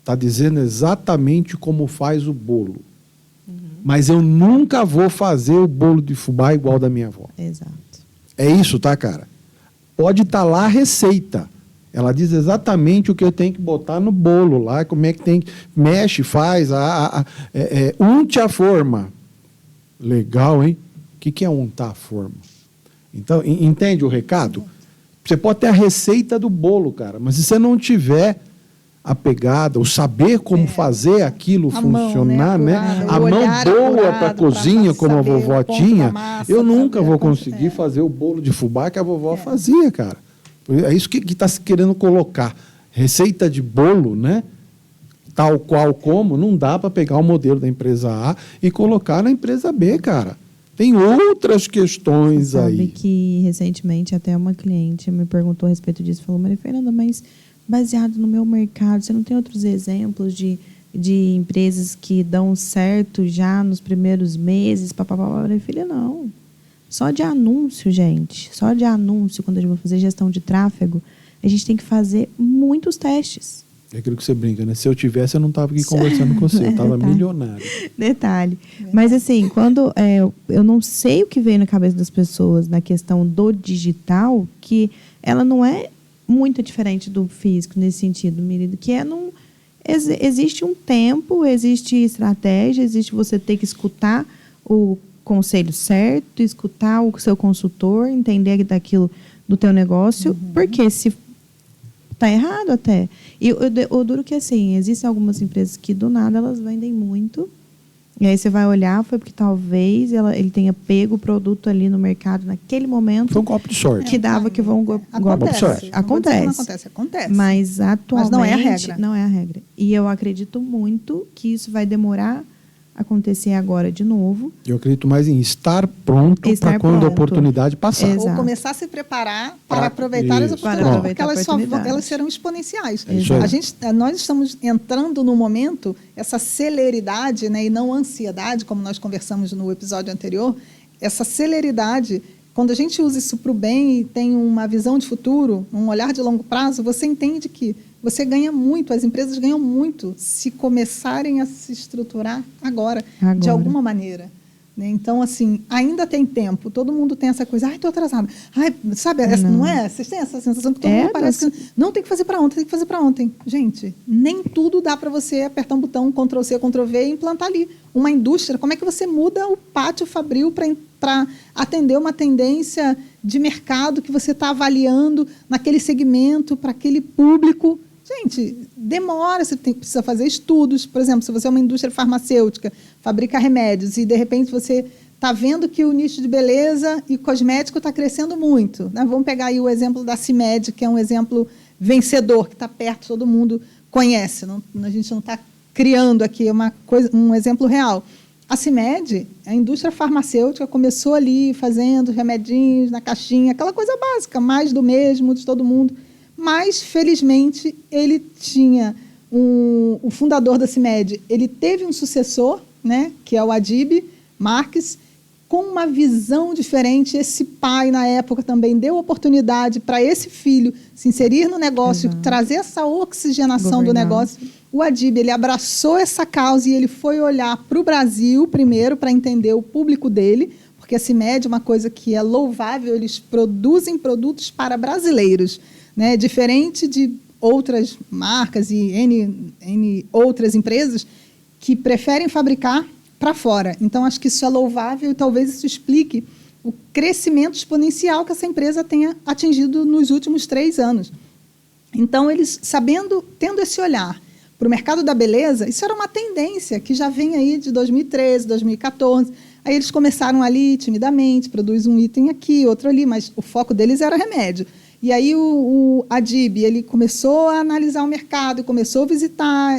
está dizendo exatamente como faz o bolo. Mas eu nunca vou fazer o bolo de fubá igual da minha avó. Exato. É isso, tá, cara? Pode estar lá a receita. Ela diz exatamente o que eu tenho que botar no bolo lá, como é que tem que... Mexe, faz, unte a forma. Legal, hein? O que é untar a forma? Então, entende o recado? Você pode ter a receita do bolo, cara, mas se você não tiver a pegada, o saber como fazer aquilo funcionar, né? A mão boa para a cozinha, como a vovó tinha, eu nunca vou conseguir fazer o bolo de fubá que a vovó fazia, cara. É isso que está se querendo colocar. Receita de bolo, né? Tal qual como, não dá para pegar o modelo da empresa A e colocar na empresa B, cara. Tem outras questões aí. Sabe que recentemente até uma cliente me perguntou a respeito disso, falou, Maria Fernanda, mas baseado no meu mercado, você não tem outros exemplos de empresas que dão certo já nos primeiros meses? Minha filha, não. Só de anúncio, gente. Só de anúncio, quando a gente vai fazer gestão de tráfego, a gente tem que fazer muitos testes. É aquilo que você brinca, né? Se eu tivesse, eu não estava aqui conversando com você. Eu estava milionário. Detalhe. Mas, assim, quando eu não sei o que veio na cabeça das pessoas na questão do digital, que ela não é muito diferente do físico nesse sentido, Mirido, que existe um tempo, existe estratégia, existe você ter que escutar o conselho certo, escutar o seu consultor, entender daquilo do teu negócio, porque se está errado até. E eu duro que, assim, existem algumas empresas que, do nada, elas vendem muito. E aí você vai olhar, foi porque talvez ele tenha pego o produto ali no mercado naquele momento. Foi um golpe de sorte. Que dava que vão golpe de sorte. Acontece. Mas atualmente não é a regra. Não é a regra. E eu acredito muito que isso vai demorar a acontecer agora de novo. Eu acredito mais em estar pronto para quando a oportunidade passar. Ou começar a se preparar para aproveitar as oportunidades, porque elas serão exponenciais. Nós estamos entrando no momento, essa celeridade, né, e não ansiedade, como nós conversamos no episódio anterior, essa celeridade, quando a gente usa isso para o bem e tem uma visão de futuro, um olhar de longo prazo, você entende que você ganha muito, as empresas ganham muito se começarem a se estruturar agora. De alguma maneira. Né? Então, assim, ainda tem tempo. Todo mundo tem essa coisa, estou atrasado. Sabe, não é? Vocês têm essa sensação que todo mundo parece que não tem que fazer para ontem, tem que fazer para ontem. Gente, nem tudo dá para você apertar um botão, Ctrl+C, Ctrl+V e implantar ali. Uma indústria, como é que você muda o pátio fabril para atender uma tendência de mercado que você está avaliando naquele segmento, para aquele público? Gente, demora, você precisa fazer estudos. Por exemplo, se você é uma indústria farmacêutica, fabrica remédios e, de repente, você está vendo que o nicho de beleza e cosmético está crescendo muito. Né? Vamos pegar aí o exemplo da CIMED, que é um exemplo vencedor, que está perto, todo mundo conhece. A gente não está criando aqui um exemplo real. A CIMED, a indústria farmacêutica, começou ali fazendo remedinhos na caixinha, aquela coisa básica, mais do mesmo de todo mundo. Mas, felizmente, ele tinha o fundador da CIMED, ele teve um sucessor, né, que é o Adib Marques, com uma visão diferente. Esse pai, na época, também deu oportunidade para esse filho se inserir no negócio, trazer essa oxigenação do negócio. O Adib, ele abraçou essa causa e ele foi olhar para o Brasil primeiro para entender o público dele, porque a CIMED é uma coisa que é louvável, eles produzem produtos para brasileiros. Né, diferente de outras marcas e N outras empresas que preferem fabricar para fora. Então, acho que isso é louvável e talvez isso explique o crescimento exponencial que essa empresa tenha atingido nos últimos 3 anos. Então, eles, tendo esse olhar para o mercado da beleza, isso era uma tendência que já vem aí de 2013, 2014. Aí eles começaram ali, timidamente, produz um item aqui, outro ali, mas o foco deles era remédio. E aí o Adib, ele começou a analisar o mercado, começou a visitar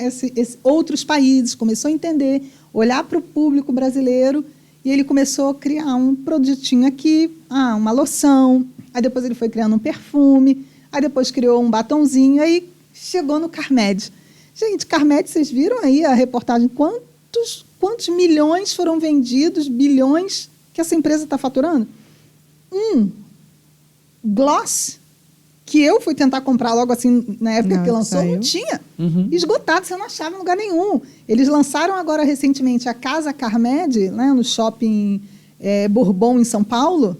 outros países, começou a entender, olhar para o público brasileiro, e ele começou a criar um produtinho aqui, uma loção, aí depois ele foi criando um perfume, aí depois criou um batonzinho, aí chegou no Carmed. Gente, Carmed, vocês viram aí a reportagem? Quantos milhões foram vendidos, bilhões que essa empresa está faturando? Gloss, que eu fui tentar comprar logo assim, na época que lançou, não tinha. Esgotado, você não achava em lugar nenhum. Eles lançaram agora recentemente a Casa Carmed, né, no shopping Bourbon, em São Paulo.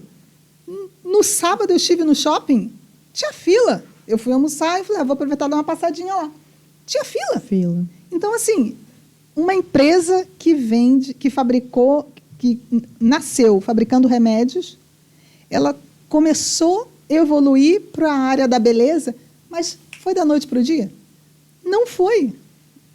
No sábado eu estive no shopping, tinha fila. Eu fui almoçar e falei, vou aproveitar e dar uma passadinha lá. Tinha fila. Então, assim, uma empresa que vende, que fabricou, que nasceu fabricando remédios, ela começou a evoluir para a área da beleza, mas foi da noite para o dia? Não foi.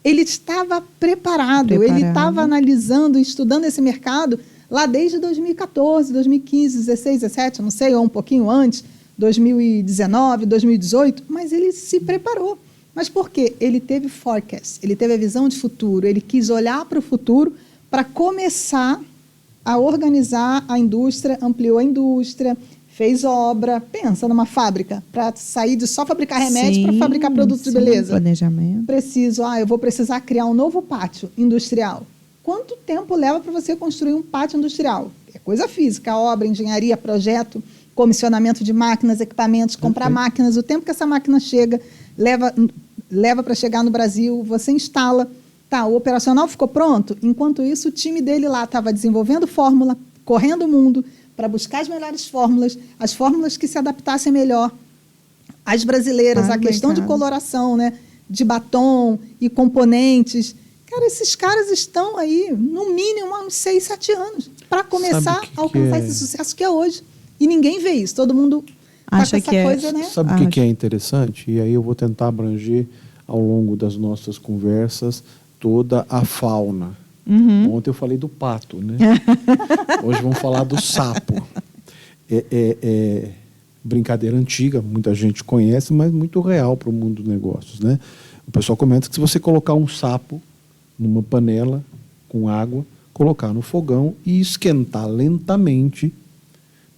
Ele estava preparado. Ele estava analisando, estudando esse mercado lá desde 2014, 2015, 16, 17, não sei, ou um pouquinho antes, 2019, 2018, mas ele se preparou. Mas por quê? Ele teve forecast, ele teve a visão de futuro, ele quis olhar para o futuro para começar a organizar a indústria, ampliou a indústria, fez obra. Pensa numa fábrica, para sair de só fabricar remédio para fabricar produtos de beleza. Planejamento. Eu vou precisar criar um novo pátio industrial. Quanto tempo leva para você construir um pátio industrial? É coisa física, obra, engenharia, projeto, comissionamento de máquinas, equipamentos, comprar máquinas. O tempo que essa máquina chega, leva para chegar no Brasil, você instala. Tá, o operacional ficou pronto. Enquanto isso, o time dele lá estava desenvolvendo fórmula, correndo o mundo, para buscar as melhores fórmulas, as fórmulas que se adaptassem melhor às brasileiras, a questão de coloração, né, de batom e componentes. Cara, esses caras estão aí, no mínimo, há uns 6, 7 anos, para começar a alcançar esse sucesso que é hoje. E ninguém vê isso, todo mundo acha que é coisa, né? Sabe o que é interessante? E aí eu vou tentar abranger, ao longo das nossas conversas, toda a fauna. Ontem eu falei do pato, né? Hoje vamos falar do sapo. Brincadeira antiga, muita gente conhece, mas muito real para o mundo dos negócios, né? O pessoal comenta que se você colocar um sapo numa panela com água, colocar no fogão e esquentar lentamente,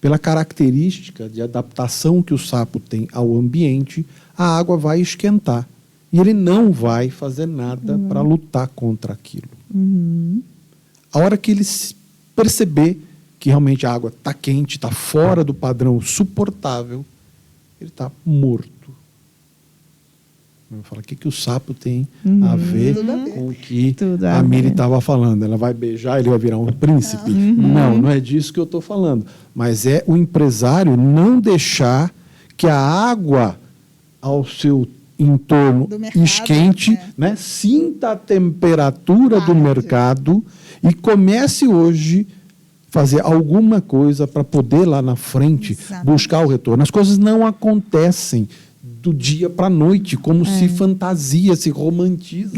pela característica de adaptação que o sapo tem ao ambiente, a água vai esquentar. E ele não vai fazer nada para lutar contra aquilo. A hora que ele perceber que realmente a água está quente, está fora do padrão suportável, ele está morto. Eu vou falar, o que o sapo tem a ver com o que a Miri estava falando? Ela vai beijar, ele vai virar um príncipe? Não é disso que eu estou falando. Mas é o empresário não deixar que a água ao seu entorno esquente, né? Sinta a temperatura do mercado e comece hoje fazer alguma coisa para poder lá na frente buscar o retorno. As coisas não acontecem do dia para a noite, como se fantasia, se romantiza.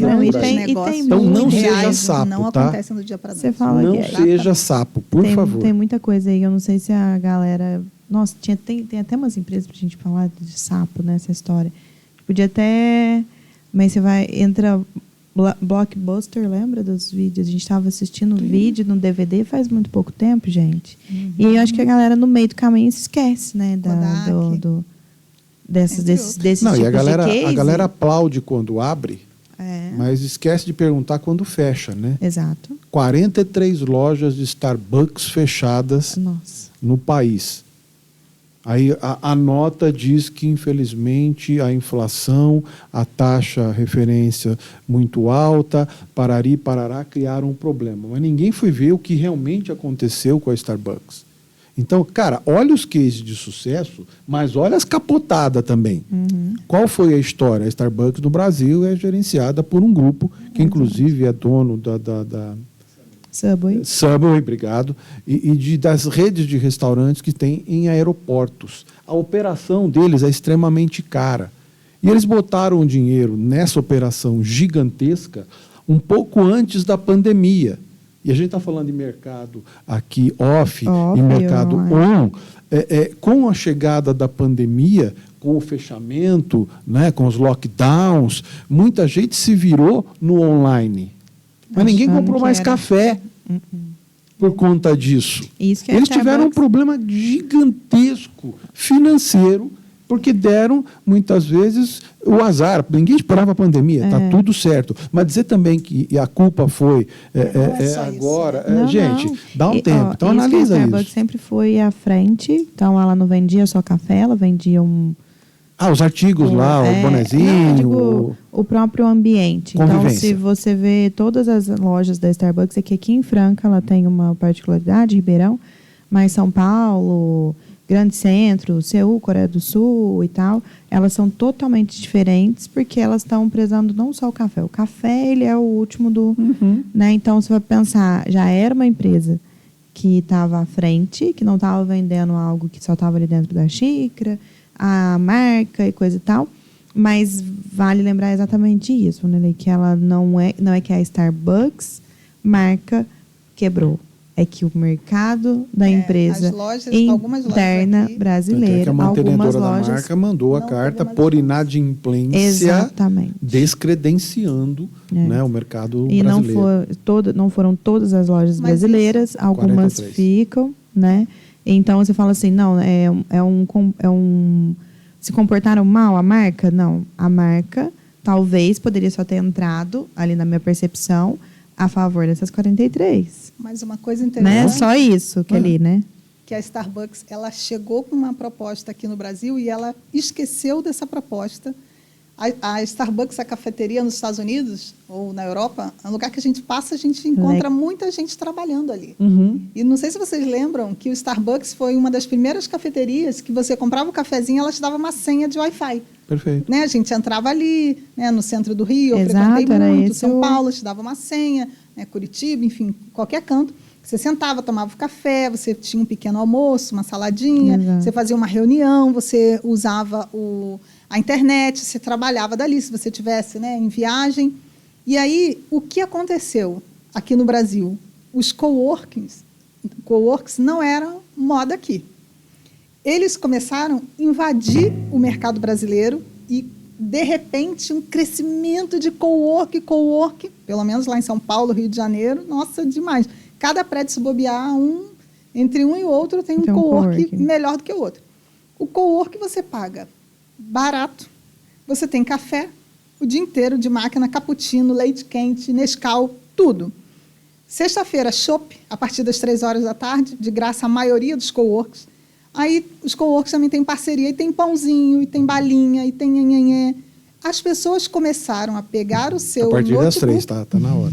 Então não seja sapo, não acontecem do dia para a noite. Não seja sapo, por favor. Tem muita coisa aí, eu não sei se a galera... Nossa, tem até umas empresas para a gente falar de sapo, né, essa história. Podia até... Mas você entra... Blockbuster, lembra dos vídeos? A gente estava assistindo vídeo no DVD faz muito pouco tempo, gente. E eu acho que a galera no meio do caminho se esquece, né? Desses não, tipos e a de galera aplaude quando abre, mas esquece de perguntar quando fecha, né? Exato. 43 lojas de Starbucks fechadas no país. Aí a nota diz que, infelizmente, a inflação, a taxa referência muito alta, parará, criaram um problema. Mas ninguém foi ver o que realmente aconteceu com a Starbucks. Então, cara, olha os cases de sucesso, mas olha as capotadas também. Qual foi a história? A Starbucks no Brasil é gerenciada por um grupo que, inclusive, é dono da Subway, obrigado, das redes de restaurantes que tem em aeroportos. A operação deles é extremamente cara. E eles botaram o dinheiro nessa operação gigantesca um pouco antes da pandemia. E a gente está falando de mercado aqui off e mercado on. Com a chegada da pandemia, com o fechamento, né, com os lockdowns, muita gente se virou no online. Mas ninguém comprou mais café por conta disso. Eles tiveram um problema gigantesco financeiro, porque deram, muitas vezes, o azar. Ninguém esperava a pandemia, está tudo certo. Mas dizer também que a culpa foi agora... dá um tempo. Então, analisa isso. A Starbucks sempre foi à frente. Então, ela não vendia só café, ela vendia os artigos lá, o bonezinho... o próprio ambiente. Então, se você vê todas as lojas da Starbucks, aqui em Franca, ela tem uma particularidade, Ribeirão, mas São Paulo, Grande Centro, Seul, Coreia do Sul e tal, elas são totalmente diferentes, porque elas estão prezando não só o café. O café, ele é o último do... Né? Então, você vai pensar, já era uma empresa que estava à frente, que não estava vendendo algo que só estava ali dentro da xícara, a marca e coisa e tal. Mas vale lembrar exatamente isso, né? Que ela não é que a Starbucks marca quebrou. É que o mercado da empresa interna brasileira, que a mantenedora algumas lojas da marca mandou a carta por inadimplência, exatamente, descredenciando né, o mercado brasileiro. E não foram todas as lojas brasileiras, algumas 43. Ficam, né? Então você fala assim, não, se comportaram mal a marca? Não, a marca talvez poderia só ter entrado ali na minha percepção a favor dessas 43. Mas uma coisa interessante... Né? Só isso que ali, né? Que a Starbucks, ela chegou com uma proposta aqui no Brasil e ela esqueceu dessa proposta. A Starbucks, a cafeteria nos Estados Unidos ou na Europa, é um lugar que a gente passa, a gente encontra muita gente trabalhando ali. Uhum. E não sei se vocês lembram que o Starbucks foi uma das primeiras cafeterias que você comprava um cafezinho e ela te dava uma senha de Wi-Fi. Perfeito. Né? A gente entrava ali, né, no centro do Rio, eu frequentei muito, São Paulo, te dava uma senha, né, Curitiba, enfim, qualquer canto. Você sentava, tomava café, você tinha um pequeno almoço, uma saladinha, você fazia uma reunião, você usava a internet, você trabalhava dali, se você estivesse, né, em viagem. E aí, o que aconteceu aqui no Brasil? Os coworks não eram moda aqui. Eles começaram a invadir o mercado brasileiro e, de repente, um crescimento de cowork, pelo menos lá em São Paulo, Rio de Janeiro, nossa, demais. Cada prédio, se bobear, entre um e outro, tem um cowork melhor do que o outro. O cowork você paga barato, você tem café o dia inteiro de máquina, cappuccino, leite quente, Nescau, tudo. Sexta-feira, chopp, a partir das 3 horas da tarde, de graça a maioria dos coworks. Aí os coworks também têm parceria, e tem pãozinho, e tem balinha, e tem nhenhenhé. As pessoas começaram a pegar o seu notebook... A partir das 3, tá na hora.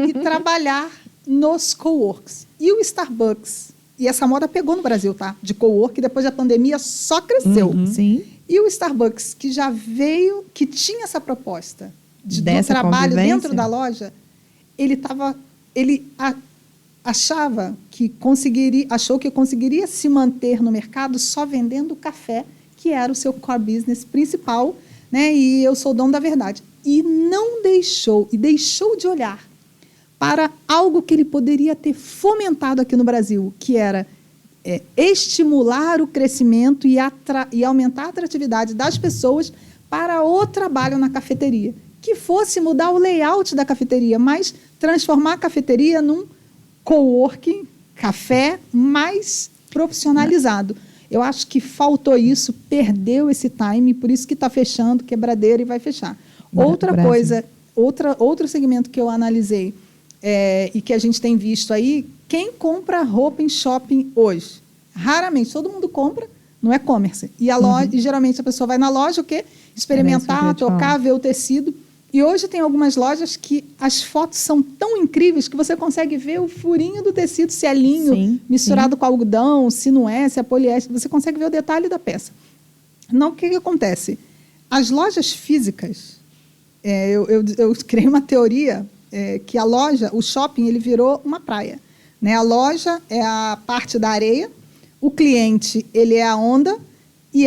E trabalhar nos coworks. E o Starbucks, e essa moda pegou no Brasil, tá? De cowork, depois da pandemia só cresceu. Uhum. Sim. E o Starbucks, que já veio, que tinha essa proposta do trabalho dentro da loja, ele achava que achou que conseguiria se manter no mercado só vendendo café, que era o seu core business principal, né? E eu sou o dono da verdade. E deixou de olhar para algo que ele poderia ter fomentado aqui no Brasil, que era estimular o crescimento e aumentar a atratividade das pessoas para o trabalho na cafeteria. Que fosse mudar o layout da cafeteria, mas transformar a cafeteria num coworking, café mais profissionalizado. Eu acho que faltou isso, perdeu esse time, por isso que está fechando, quebradeira e vai fechar. Outro segmento que eu analisei e que a gente tem visto aí, quem compra roupa em shopping hoje? Raramente, todo mundo compra no e-commerce. E geralmente a pessoa vai na loja, o quê? Experimentar, tocar, ver o tecido. E hoje tem algumas lojas que as fotos são tão incríveis que você consegue ver o furinho do tecido, se é linho misturado com algodão, se não é, se é poliéster. Você consegue ver o detalhe da peça. Não, o que acontece? As lojas físicas, eu criei uma teoria que a loja, o shopping, ele virou uma praia. Né? A loja é a parte da areia, o cliente ele é a onda e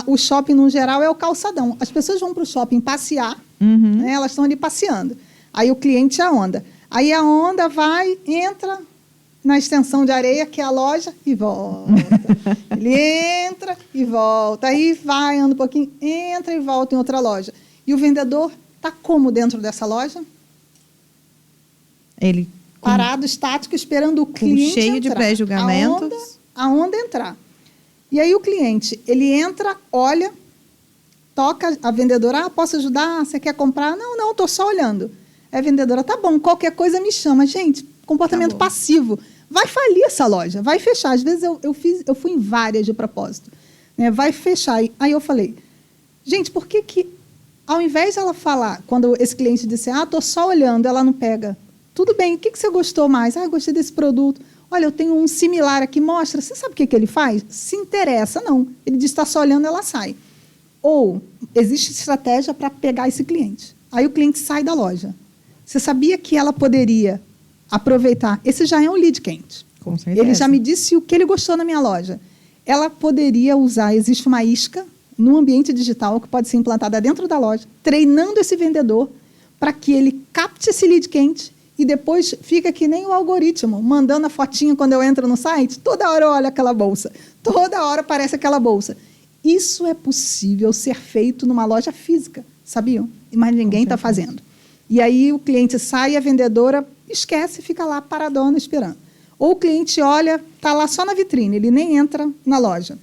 o shopping, no geral, é o calçadão. As pessoas vão para o shopping passear, né? Elas estão ali passeando. Aí o cliente é a onda. Aí a onda entra na extensão de areia, que é a loja, e volta. Ele entra e volta. Aí anda um pouquinho, entra e volta em outra loja. E o vendedor está como dentro dessa loja? Ele parado, estático, esperando o cliente cheio entrar. De pré-julgamentos. A onda entrar. E aí o cliente, ele entra, olha, toca a vendedora, posso ajudar? Você quer comprar? Não, estou só olhando. A vendedora, tá bom, qualquer coisa me chama. Gente, comportamento passivo. Vai falir essa loja, vai fechar. Às vezes eu fui em várias de propósito. Né? Vai fechar. Aí eu falei, gente, por que ao invés de ela falar, quando esse cliente disse, estou só olhando, ela não pega. Tudo bem, o que você gostou mais? Gostei desse produto. Olha, eu tenho um similar aqui, mostra. Você sabe o que ele faz? Se interessa, não. Ele diz, está só olhando, ela sai. Ou existe estratégia para pegar esse cliente. Aí o cliente sai da loja. Você sabia que ela poderia aproveitar? Esse já é um lead quente. Com certeza. Ele já me disse o que ele gostou na minha loja. Ela poderia usar, existe uma isca no ambiente digital que pode ser implantada dentro da loja, treinando esse vendedor para que ele capte esse lead quente e depois fica que nem o algoritmo, mandando a fotinha quando eu entro no site, toda hora eu olho aquela bolsa, toda hora aparece aquela bolsa. Isso é possível ser feito numa loja física, sabiam? Mas ninguém está fazendo. E aí o cliente sai e a vendedora esquece e fica lá paradona esperando. Ou o cliente olha, está lá só na vitrine, ele nem entra na loja.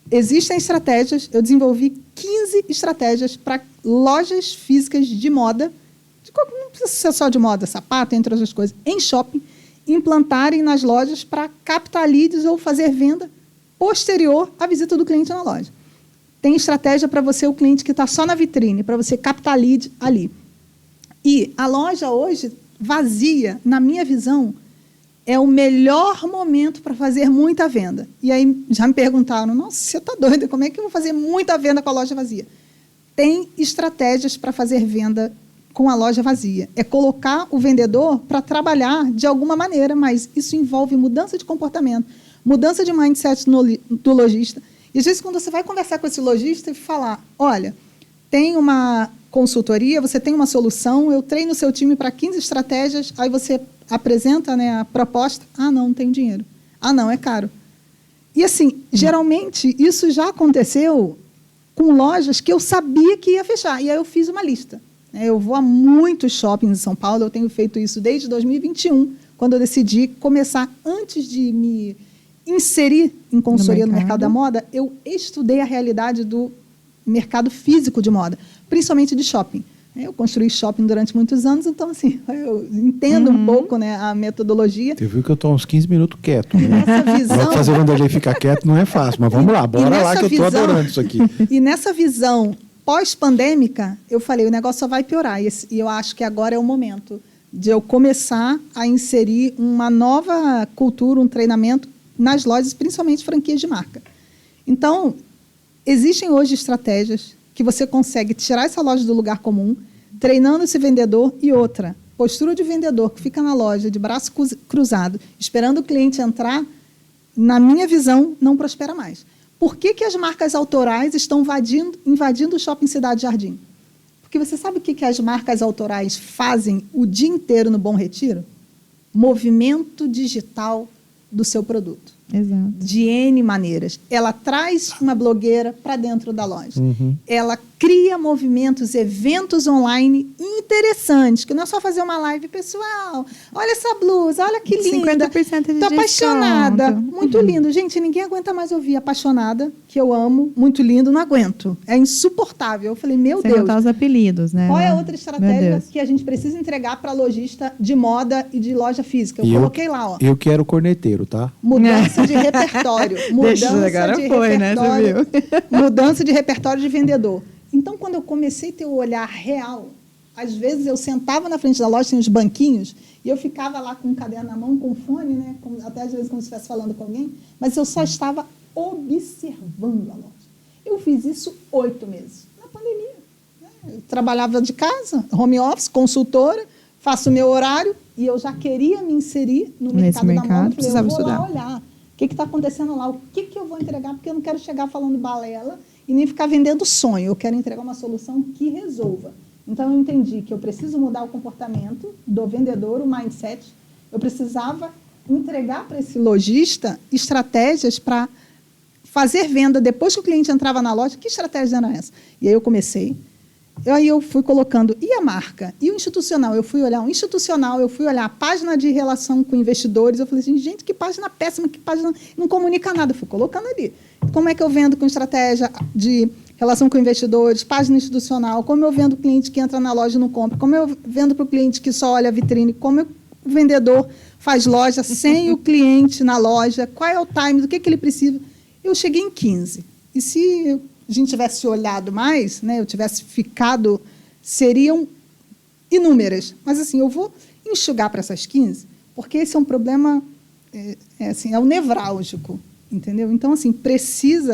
Existem estratégias, eu desenvolvi 15 estratégias para lojas físicas de moda, não precisa ser só de moda, sapato, entre outras coisas, em shopping, implantarem nas lojas para captar leads ou fazer venda posterior à visita do cliente na loja. Tem estratégia para você, o cliente que está só na vitrine, para você captar lead ali. E a loja hoje, vazia, na minha visão, é o melhor momento para fazer muita venda. E aí já me perguntaram, nossa, você está doida, como é que eu vou fazer muita venda com a loja vazia? Tem estratégias para fazer venda com a loja vazia. É colocar o vendedor para trabalhar de alguma maneira, mas isso envolve mudança de comportamento, mudança de mindset do lojista. E às vezes, quando você vai conversar com esse lojista e falar, olha, tem uma consultoria, você tem uma solução, eu treino o seu time para 15 estratégias, aí você apresenta, né, a proposta, não tem dinheiro. Não, é caro. E assim, geralmente, isso já aconteceu com lojas que eu sabia que ia fechar, e aí eu fiz uma lista. Eu vou a muitos shoppings em São Paulo, eu tenho feito isso desde 2021, quando eu decidi começar, antes de me inserir em consultoria no mercado da moda, eu estudei a realidade do mercado físico de moda, principalmente de shopping. Eu construí shopping durante muitos anos, então, assim, eu entendo um pouco, né, a metodologia. Você viu que eu estou uns 15 minutos quieto. Né? Nessa visão... Fazer o Vanderlei ficar quieto não é fácil, mas vamos lá, bora lá que eu estou adorando isso aqui. E nessa visão pós-pandêmica, eu falei, o negócio só vai piorar. E eu acho que agora é o momento de eu começar a inserir uma nova cultura, um treinamento nas lojas, principalmente franquias de marca. Então, existem hoje estratégias que você consegue tirar essa loja do lugar comum, treinando esse vendedor. E outra, postura de vendedor que fica na loja de braço cruzado, esperando o cliente entrar, na minha visão, não prospera mais. Por que as marcas autorais estão invadindo o Shopping Cidade Jardim? Porque você sabe o que as marcas autorais fazem o dia inteiro no Bom Retiro? Movimento digital do seu produto. Exato. De N maneiras. Ela traz uma blogueira para dentro da loja. Ela cria movimentos, eventos online interessantes, que não é só fazer uma live, pessoal, olha essa blusa, olha que linda. 50% de Tô apaixonada. Muito lindo. Gente, ninguém aguenta mais ouvir apaixonada, que eu amo, muito lindo, não aguento. É insuportável. Eu falei, meu Sem Deus. contar os apelidos, né? Qual é a outra estratégia que a gente precisa entregar para lojista de moda e de loja física? Eu coloquei lá, ó. Eu quero corneteiro, tá? Mudança de repertório. Mudança agora de foi, repertório. né? Você viu? Mudança de repertório de vendedor. Então, quando eu comecei a ter o olhar real, às vezes eu sentava na frente da loja, tinha uns banquinhos, e eu ficava lá com um caderno na mão, com fone, né? Até às vezes como se estivesse falando com alguém, mas eu só estava observando a loja. Eu fiz isso 8 meses, na pandemia. Eu trabalhava de casa, home office, consultora, faço o meu horário, e eu já queria me inserir no mercado da moda. Precisava eu vou estudar. lá olhar o que está acontecendo lá, o que eu vou entregar, porque eu não quero chegar falando balela e nem ficar vendendo sonho. Eu quero entregar uma solução que resolva. Então, eu entendi que eu preciso mudar o comportamento do vendedor, o mindset. Eu precisava entregar para esse lojista estratégias para fazer venda depois que o cliente entrava na loja. Que estratégia era essa? E aí eu comecei. Aí eu fui colocando, e a marca? E o institucional? Eu fui olhar o institucional, eu fui olhar a página de relação com investidores. Eu falei assim, gente, que página péssima, que página não comunica nada. Eu fui colocando ali. Como é que eu vendo com estratégia de relação com investidores, página institucional, como eu vendo o cliente que entra na loja e não compra, como eu vendo para o cliente que só olha a vitrine, como o vendedor faz loja sem o cliente na loja, qual é o time, do que ele precisa. Eu cheguei em 15. E se a gente tivesse olhado mais, né, eu tivesse ficado, seriam inúmeras. Mas, assim, eu vou enxugar para essas 15, porque esse é um problema, é o nevrálgico, entendeu? Então, assim,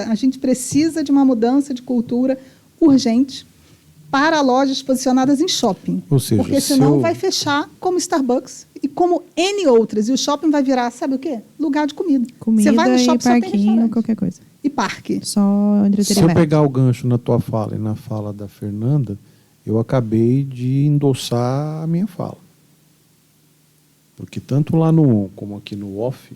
a gente precisa de uma mudança de cultura urgente para lojas posicionadas em shopping. Ou seja, porque senão vai fechar como Starbucks e como N outras. E o shopping vai virar, sabe o quê? Lugar de comida. Comida Você vai no shopping, e só tem parquinho, restaurante. qualquer coisa. E parque. Só Se eu entretenimento. pegar o gancho na tua fala e na fala da Fernanda, eu acabei de endossar a minha fala. Porque tanto lá no on como aqui no off,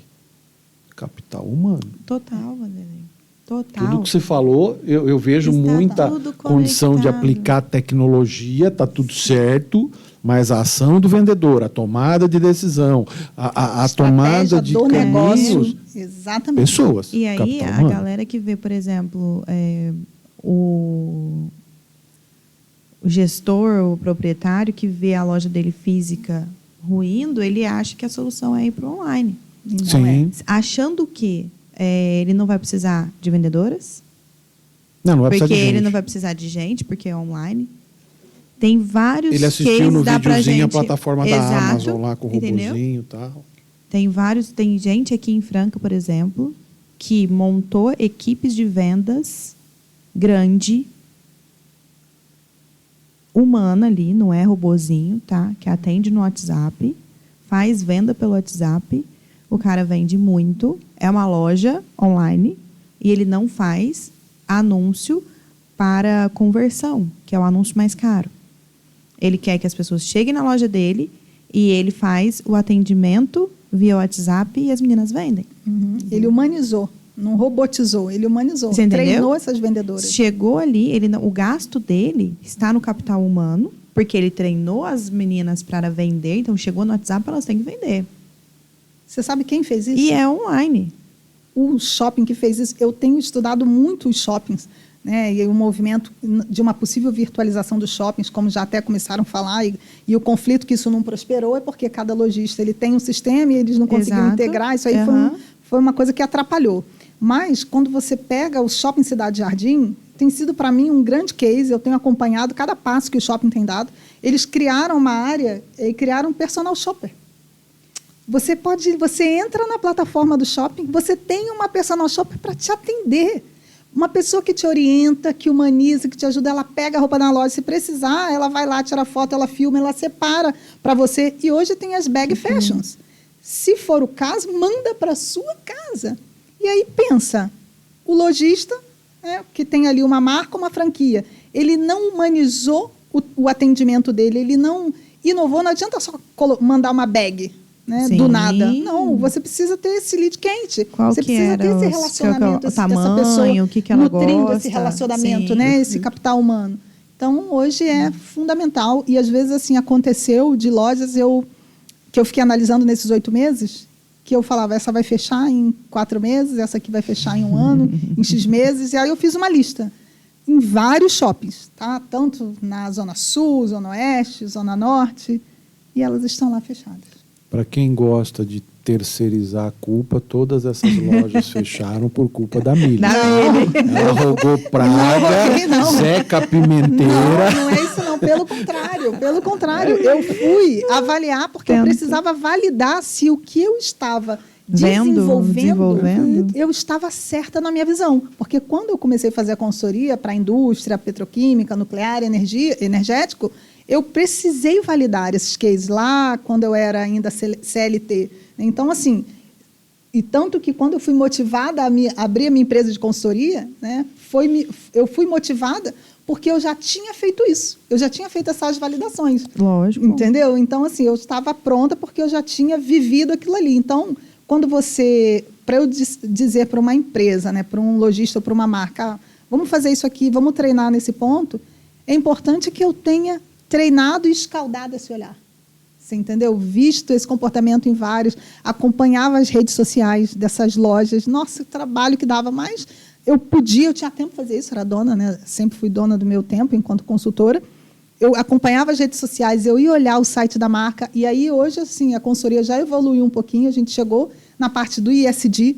capital humano. Total, Vanderlei. Total. Tudo que você falou, eu vejo Está muita tudo condição de conectado. aplicar tecnologia, está tudo certo, mas a ação do vendedor, a tomada de decisão, a tomada de do negócio. caminhos, Exatamente. pessoas. E aí, capital a humano. galera que vê, por exemplo, o gestor, o proprietário que vê a loja dele física ruindo, ele acha que a solução é ir para o online. E não Sim. Achando que ele não vai precisar de vendedoras, Não vai precisar porque de ele gente. não vai precisar de gente, porque é online. Tem vários Ele assistiu cases, no dá pra videozinho a gente... plataforma Exato, da Amazon lá com o entendeu? robozinho e tal. Tem gente aqui em Franca, por exemplo, que montou equipes de vendas grande, humana ali, não é robozinho, tá? Que atende no WhatsApp, faz venda pelo WhatsApp, o cara vende muito, é uma loja online e ele não faz anúncio para conversão, que é o anúncio mais caro. Ele quer que as pessoas cheguem na loja dele e ele faz o atendimento via WhatsApp e as meninas vendem. Uhum. Ele humanizou, não robotizou, ele humanizou. Você entendeu? Treinou essas vendedoras. Chegou ali, o gasto dele está no capital humano, porque ele treinou as meninas para vender, então chegou no WhatsApp, elas têm que vender. Você sabe quem fez isso? E é online. O shopping que fez isso. Eu tenho estudado muito os shoppings, né? E o movimento de uma possível virtualização dos shoppings, como já até começaram a falar, e o conflito que isso não prosperou é porque cada lojista ele tem um sistema e eles não conseguiram Exato. integrar. Isso aí Uhum. foi uma coisa que atrapalhou. Mas, quando você pega o Shopping Cidade Jardim, tem sido, para mim, um grande case. Eu tenho acompanhado cada passo que o shopping tem dado. Eles criaram uma área e criaram um personal shopper. Você entra na plataforma do shopping, você tem uma personal shopper para te atender. Uma pessoa que te orienta, que humaniza, que te ajuda, ela pega a roupa na loja, se precisar, ela vai lá, tira foto, ela filma, ela separa para você. E hoje tem as bag fashions. Se for o caso, manda para sua casa. E aí pensa, o lojista, que tem ali uma marca, uma franquia, ele não humanizou o atendimento dele, ele não inovou, não adianta só mandar uma bag, né, do nada. Não, você precisa ter esse lead quente. Qual você que precisa era ter esse o relacionamento, tamanho, essa pessoa o que ela nutrindo gosta. esse relacionamento, Sim. né, esse capital humano. Então, hoje é fundamental. E, às vezes, assim, aconteceu de lojas que eu fiquei analisando nesses 8 meses, que eu falava, essa vai fechar em 4 meses, essa aqui vai fechar em 1 ano, em X meses. E aí eu fiz uma lista em vários shoppings, tá? Tanto na Zona Sul, Zona Oeste, Zona Norte, e elas estão lá fechadas. Para quem gosta de terceirizar a culpa, todas essas lojas fecharam por culpa da Mili. Ela rogou praga, Não. Zeca Pimenteira. Não é isso não, pelo contrário, eu fui avaliar porque eu precisava validar se o que eu estava desenvolvendo, eu estava certa na minha visão, porque quando eu comecei a fazer a consultoria para a indústria petroquímica, nuclear, energético, eu precisei validar esses cases lá quando eu era ainda CLT. Então, assim, e tanto que quando eu fui motivada a abrir a minha empresa de consultoria, né, eu fui motivada porque eu já tinha feito isso. Eu já tinha feito essas validações. Lógico. Entendeu? Então, assim, eu estava pronta porque eu já tinha vivido aquilo ali. Então, para eu dizer para uma empresa, né, para um lojista ou para uma marca, vamos fazer isso aqui, vamos treinar nesse ponto, é importante que eu tenha treinado e escaldado esse olhar. Você entendeu? Visto esse comportamento em vários, acompanhava as redes sociais dessas lojas. Nossa, o trabalho que dava, mas eu tinha tempo para fazer isso, era dona, né? Sempre fui dona do meu tempo enquanto consultora. Eu acompanhava as redes sociais, eu ia olhar o site da marca, e aí hoje, assim, a consultoria já evoluiu um pouquinho, a gente chegou na parte do ISD,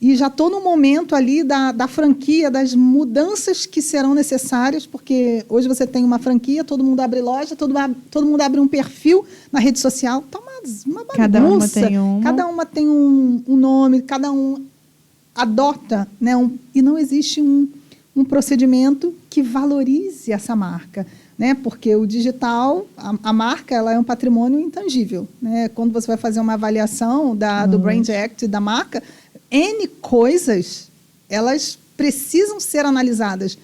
e já estou no momento ali da franquia, das mudanças que serão necessárias, porque hoje você tem uma franquia, todo mundo abre loja, todo mundo abre um perfil na rede social. Está uma bagunça. Cada uma tem um nome, cada um adota, né, e não existe um procedimento que valorize essa marca. né? Porque o digital, a marca, ela é um patrimônio intangível, né? Quando você vai fazer uma avaliação do Brand Equity da marca, N coisas, elas precisam ser analisadas.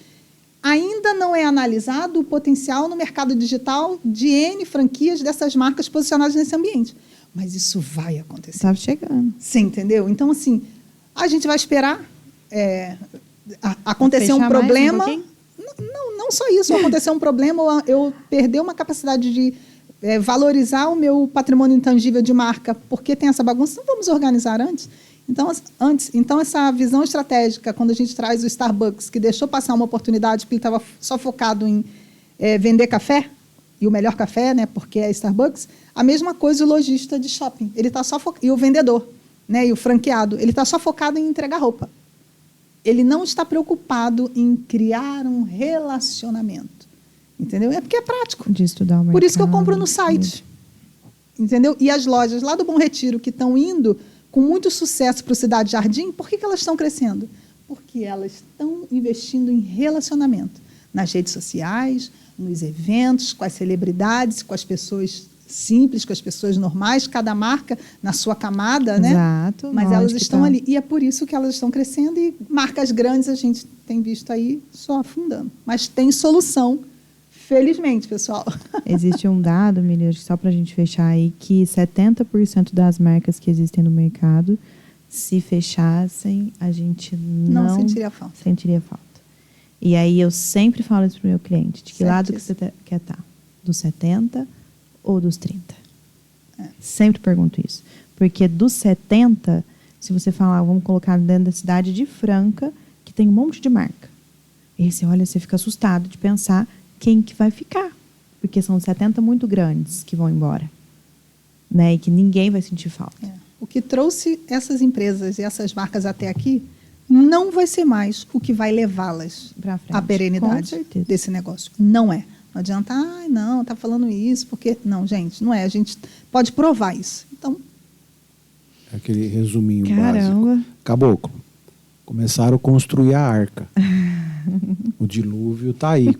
Ainda não é analisado o potencial no mercado digital de N franquias dessas marcas posicionadas nesse ambiente. Mas isso vai acontecer. Está chegando. Você entendeu? Então, assim, a gente vai esperar acontecer um problema. Não só isso, acontecer um problema, eu perder uma capacidade de valorizar o meu patrimônio intangível de marca, porque tem essa bagunça, não vamos organizar antes? Então, essa visão estratégica, quando a gente traz o Starbucks, que deixou passar uma oportunidade, porque ele estava só focado em vender café, e o melhor café, né, porque é Starbucks, a mesma coisa o lojista de shopping. Ele tá só e o vendedor, né, e o franqueado, ele está só focado em entregar roupa. Ele não está preocupado em criar um relacionamento. Entendeu? É porque é prático. De estudar o mercado. Por isso que eu compro no site. Entendeu? E as lojas lá do Bom Retiro, que estão indo com muito sucesso para o Cidade Jardim, por que elas estão crescendo? Porque elas estão investindo em relacionamento. Nas redes sociais, nos eventos, com as celebridades, com as pessoas simples, com as pessoas normais, cada marca na sua camada, né? Exato. Mas elas estão ali. E é por isso que elas estão crescendo, e marcas grandes a gente tem visto aí só afundando. Mas tem solução, felizmente, pessoal. Existe um dado, Mili, só para a gente fechar aí, que 70% das marcas que existem no mercado, se fechassem, a gente não sentiria falta. E aí eu sempre falo isso para o meu cliente, de que lado que você quer estar? Dos 70% ou dos 30%? Sempre pergunto isso. Porque dos 70%, se você falar, vamos colocar dentro da cidade de Franca, que tem um monte de marca. E aí você olha, você fica assustado de pensar quem que vai ficar. Porque são 70 muito grandes que vão embora. Né? E que ninguém vai sentir falta. O que trouxe essas empresas e essas marcas até aqui não vai ser mais o que vai levá-las à perenidade desse negócio. Não é. Não adianta, não, está falando isso, porque... Não, gente, não é. A gente pode provar isso. Então... Aquele resuminho básico. Caboclo, começaram a construir a arca. O dilúvio está aí.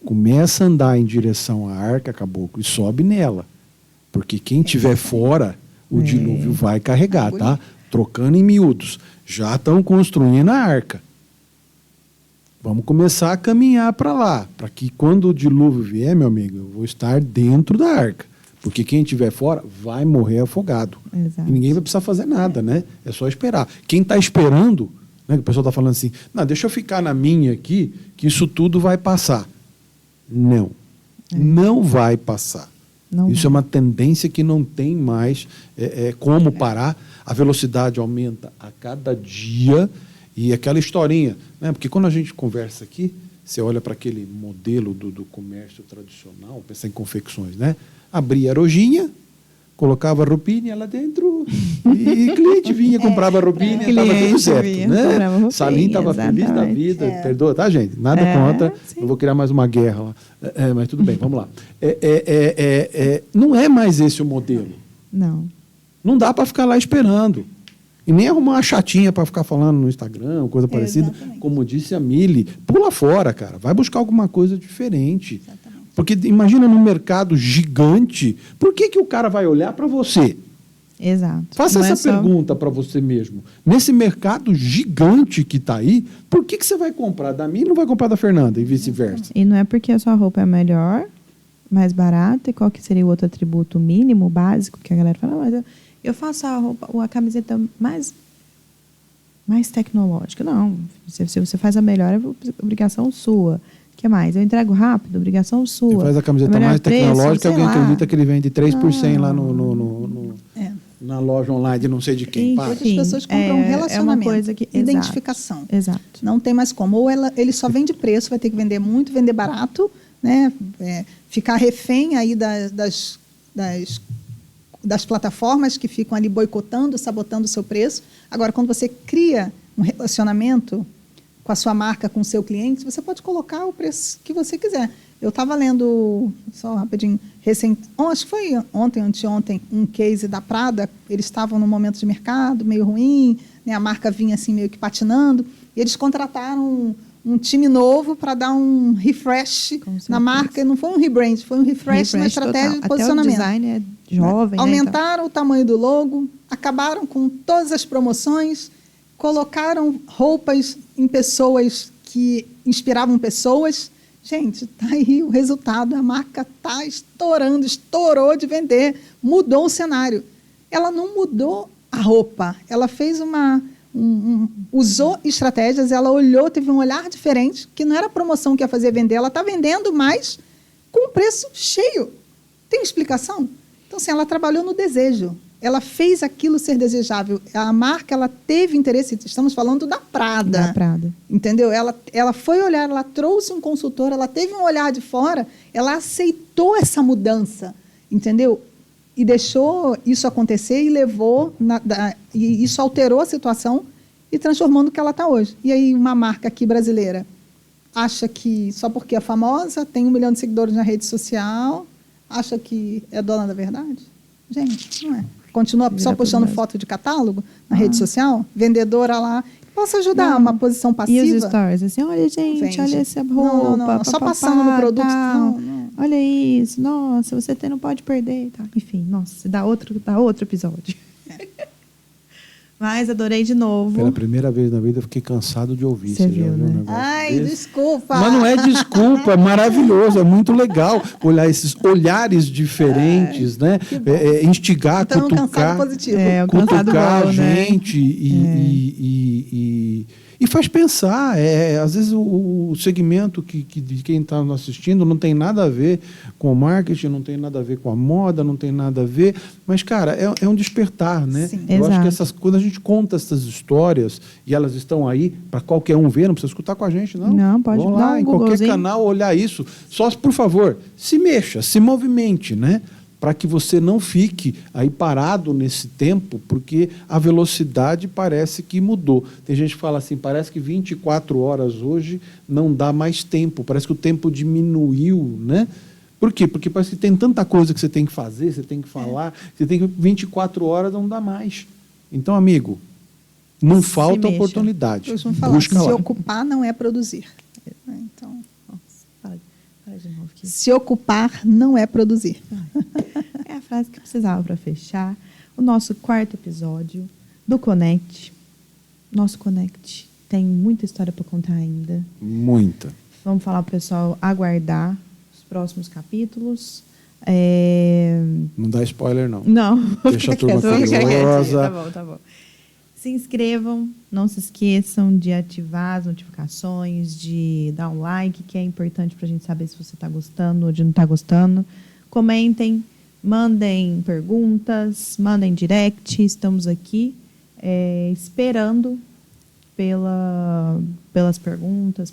Começa a andar em direção à arca, Caboclo, e sobe nela. Porque quem estiver fora, o dilúvio vai carregar, tá? Trocando em miúdos. Já estão construindo a arca. Vamos começar a caminhar para lá, para que quando o dilúvio vier, meu amigo, eu vou estar dentro da arca. Porque quem estiver fora vai morrer afogado. Exato. E ninguém vai precisar fazer nada, né? É só esperar. Quem está esperando, né, que o pessoal está falando assim, não, deixa eu ficar na minha aqui, que isso tudo vai passar. Não. Não vai passar. Não isso é uma tendência que não tem mais como parar. A velocidade aumenta a cada dia. E aquela historinha, né? Porque quando a gente conversa aqui, você olha para aquele modelo do comércio tradicional, pensa em confecções, né? Abria a lojinha, colocava a roupinha lá dentro e cliente vinha, comprava a roupinha e estava tudo certo. Né? Salim estava feliz da vida. Perdoa, tá, gente? Nada contra, não vou criar mais uma guerra lá. Mas tudo bem, vamos lá. Não é mais esse o modelo. Não. Não dá para ficar lá esperando. E nem arrumar uma chatinha para ficar falando no Instagram, coisa parecida. Exatamente. Como disse a Mili, pula fora, cara. Vai buscar alguma coisa diferente. Exatamente. Porque imagina num mercado gigante, por que o cara vai olhar para você? Exato. Faça essa pergunta para você mesmo. Nesse mercado gigante que está aí, por que você vai comprar da Mili e não vai comprar da Fernanda e vice-versa? E não é porque a sua roupa é melhor, mais barata, e qual que seria o outro atributo mínimo, básico, que a galera fala, mas eu faço a camiseta mais tecnológica. Não, se você faz a melhor, é obrigação sua. O que mais? Eu entrego rápido, obrigação sua. Você faz a camiseta mais tecnológica, alguém acredita que ele vende 3% lá na loja online de não sei de quem. As pessoas compram relacionamento, é uma coisa que, identificação. Exato. Não tem mais como. Ou ele só vende preço, vai ter que vender muito, vender barato, né? Ficar refém aí das plataformas que ficam ali boicotando, sabotando o seu preço. Agora, quando você cria um relacionamento com a sua marca, com o seu cliente, você pode colocar o preço que você quiser. Eu estava lendo, só rapidinho, acho que foi ontem, anteontem, um case da Prada. Eles estavam num momento de mercado meio ruim, né? A marca vinha assim meio que patinando, e eles contrataram um time novo para dar um refresh na marca. Não foi um rebrand, foi um refresh na estratégia total. de posicionamento. Até o design é jovem, Aumentaram o tamanho do logo, acabaram com todas as promoções, colocaram roupas em pessoas que inspiravam pessoas. Gente, tá aí o resultado. A marca está estourando, estourou de vender, mudou o cenário. Ela não mudou a roupa, ela fez usou estratégias, ela olhou, teve um olhar diferente, que não era a promoção que ia fazer vender, ela está vendendo mais com o preço cheio. Tem explicação? Então, assim, ela trabalhou no desejo. Ela fez aquilo ser desejável. A marca, ela teve interesse. Estamos falando da Prada. Da Prada. Entendeu? Ela foi olhar, ela trouxe um consultor, ela teve um olhar de fora, ela aceitou essa mudança, entendeu? E deixou isso acontecer e levou, e isso alterou a situação e transformou no que ela está hoje. E aí, uma marca aqui brasileira acha que só porque é famosa, tem 1 milhão de seguidores na rede social, acha que é dona da verdade? Gente, não é. Continua só postando foto de catálogo na rede social, vendedora lá. Posso ajudar, uma posição passiva? E os stories, assim, olha, gente, olha essa roupa. Não, só passando no produto. Não. Olha isso, nossa, você não pode perder. Tá. Enfim, nossa, dá outro episódio. Mas adorei de novo. Pela primeira vez na vida, eu fiquei cansado de ouvir. Você viu, né? Ai, desculpa. Mas não é desculpa, é maravilhoso, é muito legal olhar esses olhares diferentes, né? Instigar, então, cutucar, um cansado positivo. cutucar bom, a gente, né? E faz pensar. Às vezes o segmento de quem está nos assistindo não tem nada a ver com o marketing, não tem nada a ver com a moda, não tem nada a ver. Mas, cara, é um despertar, né? Sim. Eu acho que quando a gente conta essas histórias e elas estão aí para qualquer um ver, não precisa escutar com a gente, não. Não, pode Vão dar lá um em qualquer Googlezinho. canal olhar isso. Só, por favor, se mexa, se movimente, né? Para que você não fique aí parado nesse tempo, porque a velocidade parece que mudou. Tem gente que fala assim, parece que 24 horas hoje não dá mais tempo, parece que o tempo diminuiu, né? Por quê? Porque parece que tem tanta coisa que você tem que fazer, você tem que falar, você tem que 24 horas não dá mais. Então, amigo, não falta mexa. oportunidade. Eu vou falar, Busca se lá. ocupar não é produzir. Então, Fala de novo aqui. se ocupar não é produzir. É a frase que precisava para fechar o nosso 4º episódio do Connect. Nosso Connect tem muita história para contar ainda. Muita. Vamos falar para o pessoal aguardar os próximos capítulos. Não dá spoiler, não. Não. Deixa a turma Vou ficar quietinha. curiosa. Tá bom. Se inscrevam, não se esqueçam de ativar as notificações, de dar um like, que é importante para a gente saber se você está gostando ou de não está gostando. Comentem, mandem perguntas, mandem direct. Estamos aqui esperando pelas perguntas,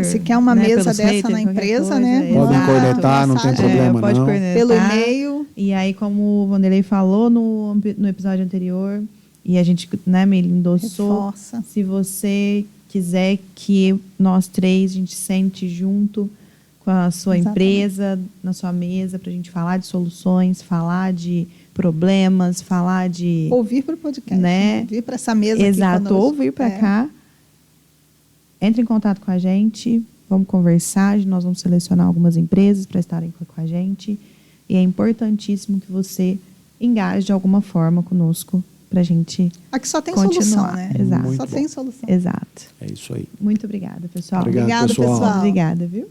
Se quer uma mesa dessa haters, na empresa, coisa, né? Podem Exato. cornetar, não tem Mensagem. problema, pode não. cornetar. Pelo e-mail. E aí, como o Vanderlei falou no episódio anterior, e a gente, né, me endossou, Reforça. se você quiser que nós 3, a gente sente junto com a sua Exatamente. empresa, na sua mesa, para a gente falar de soluções, falar de problemas, falar de... Ouvir para o podcast. Né? Ouvir para essa mesa Exato, aqui conosco. ouvir para cá. Entre em contato com a gente, vamos conversar, nós vamos selecionar algumas empresas para estarem com a gente. E é importantíssimo que você engaje de alguma forma conosco para a gente Aqui só tem continuar. solução, né? Exato. Muito Só bom. tem solução. Exato. É isso aí. Muito obrigada, pessoal. Obrigado, Obrigada, pessoal. pessoal. Obrigada, viu?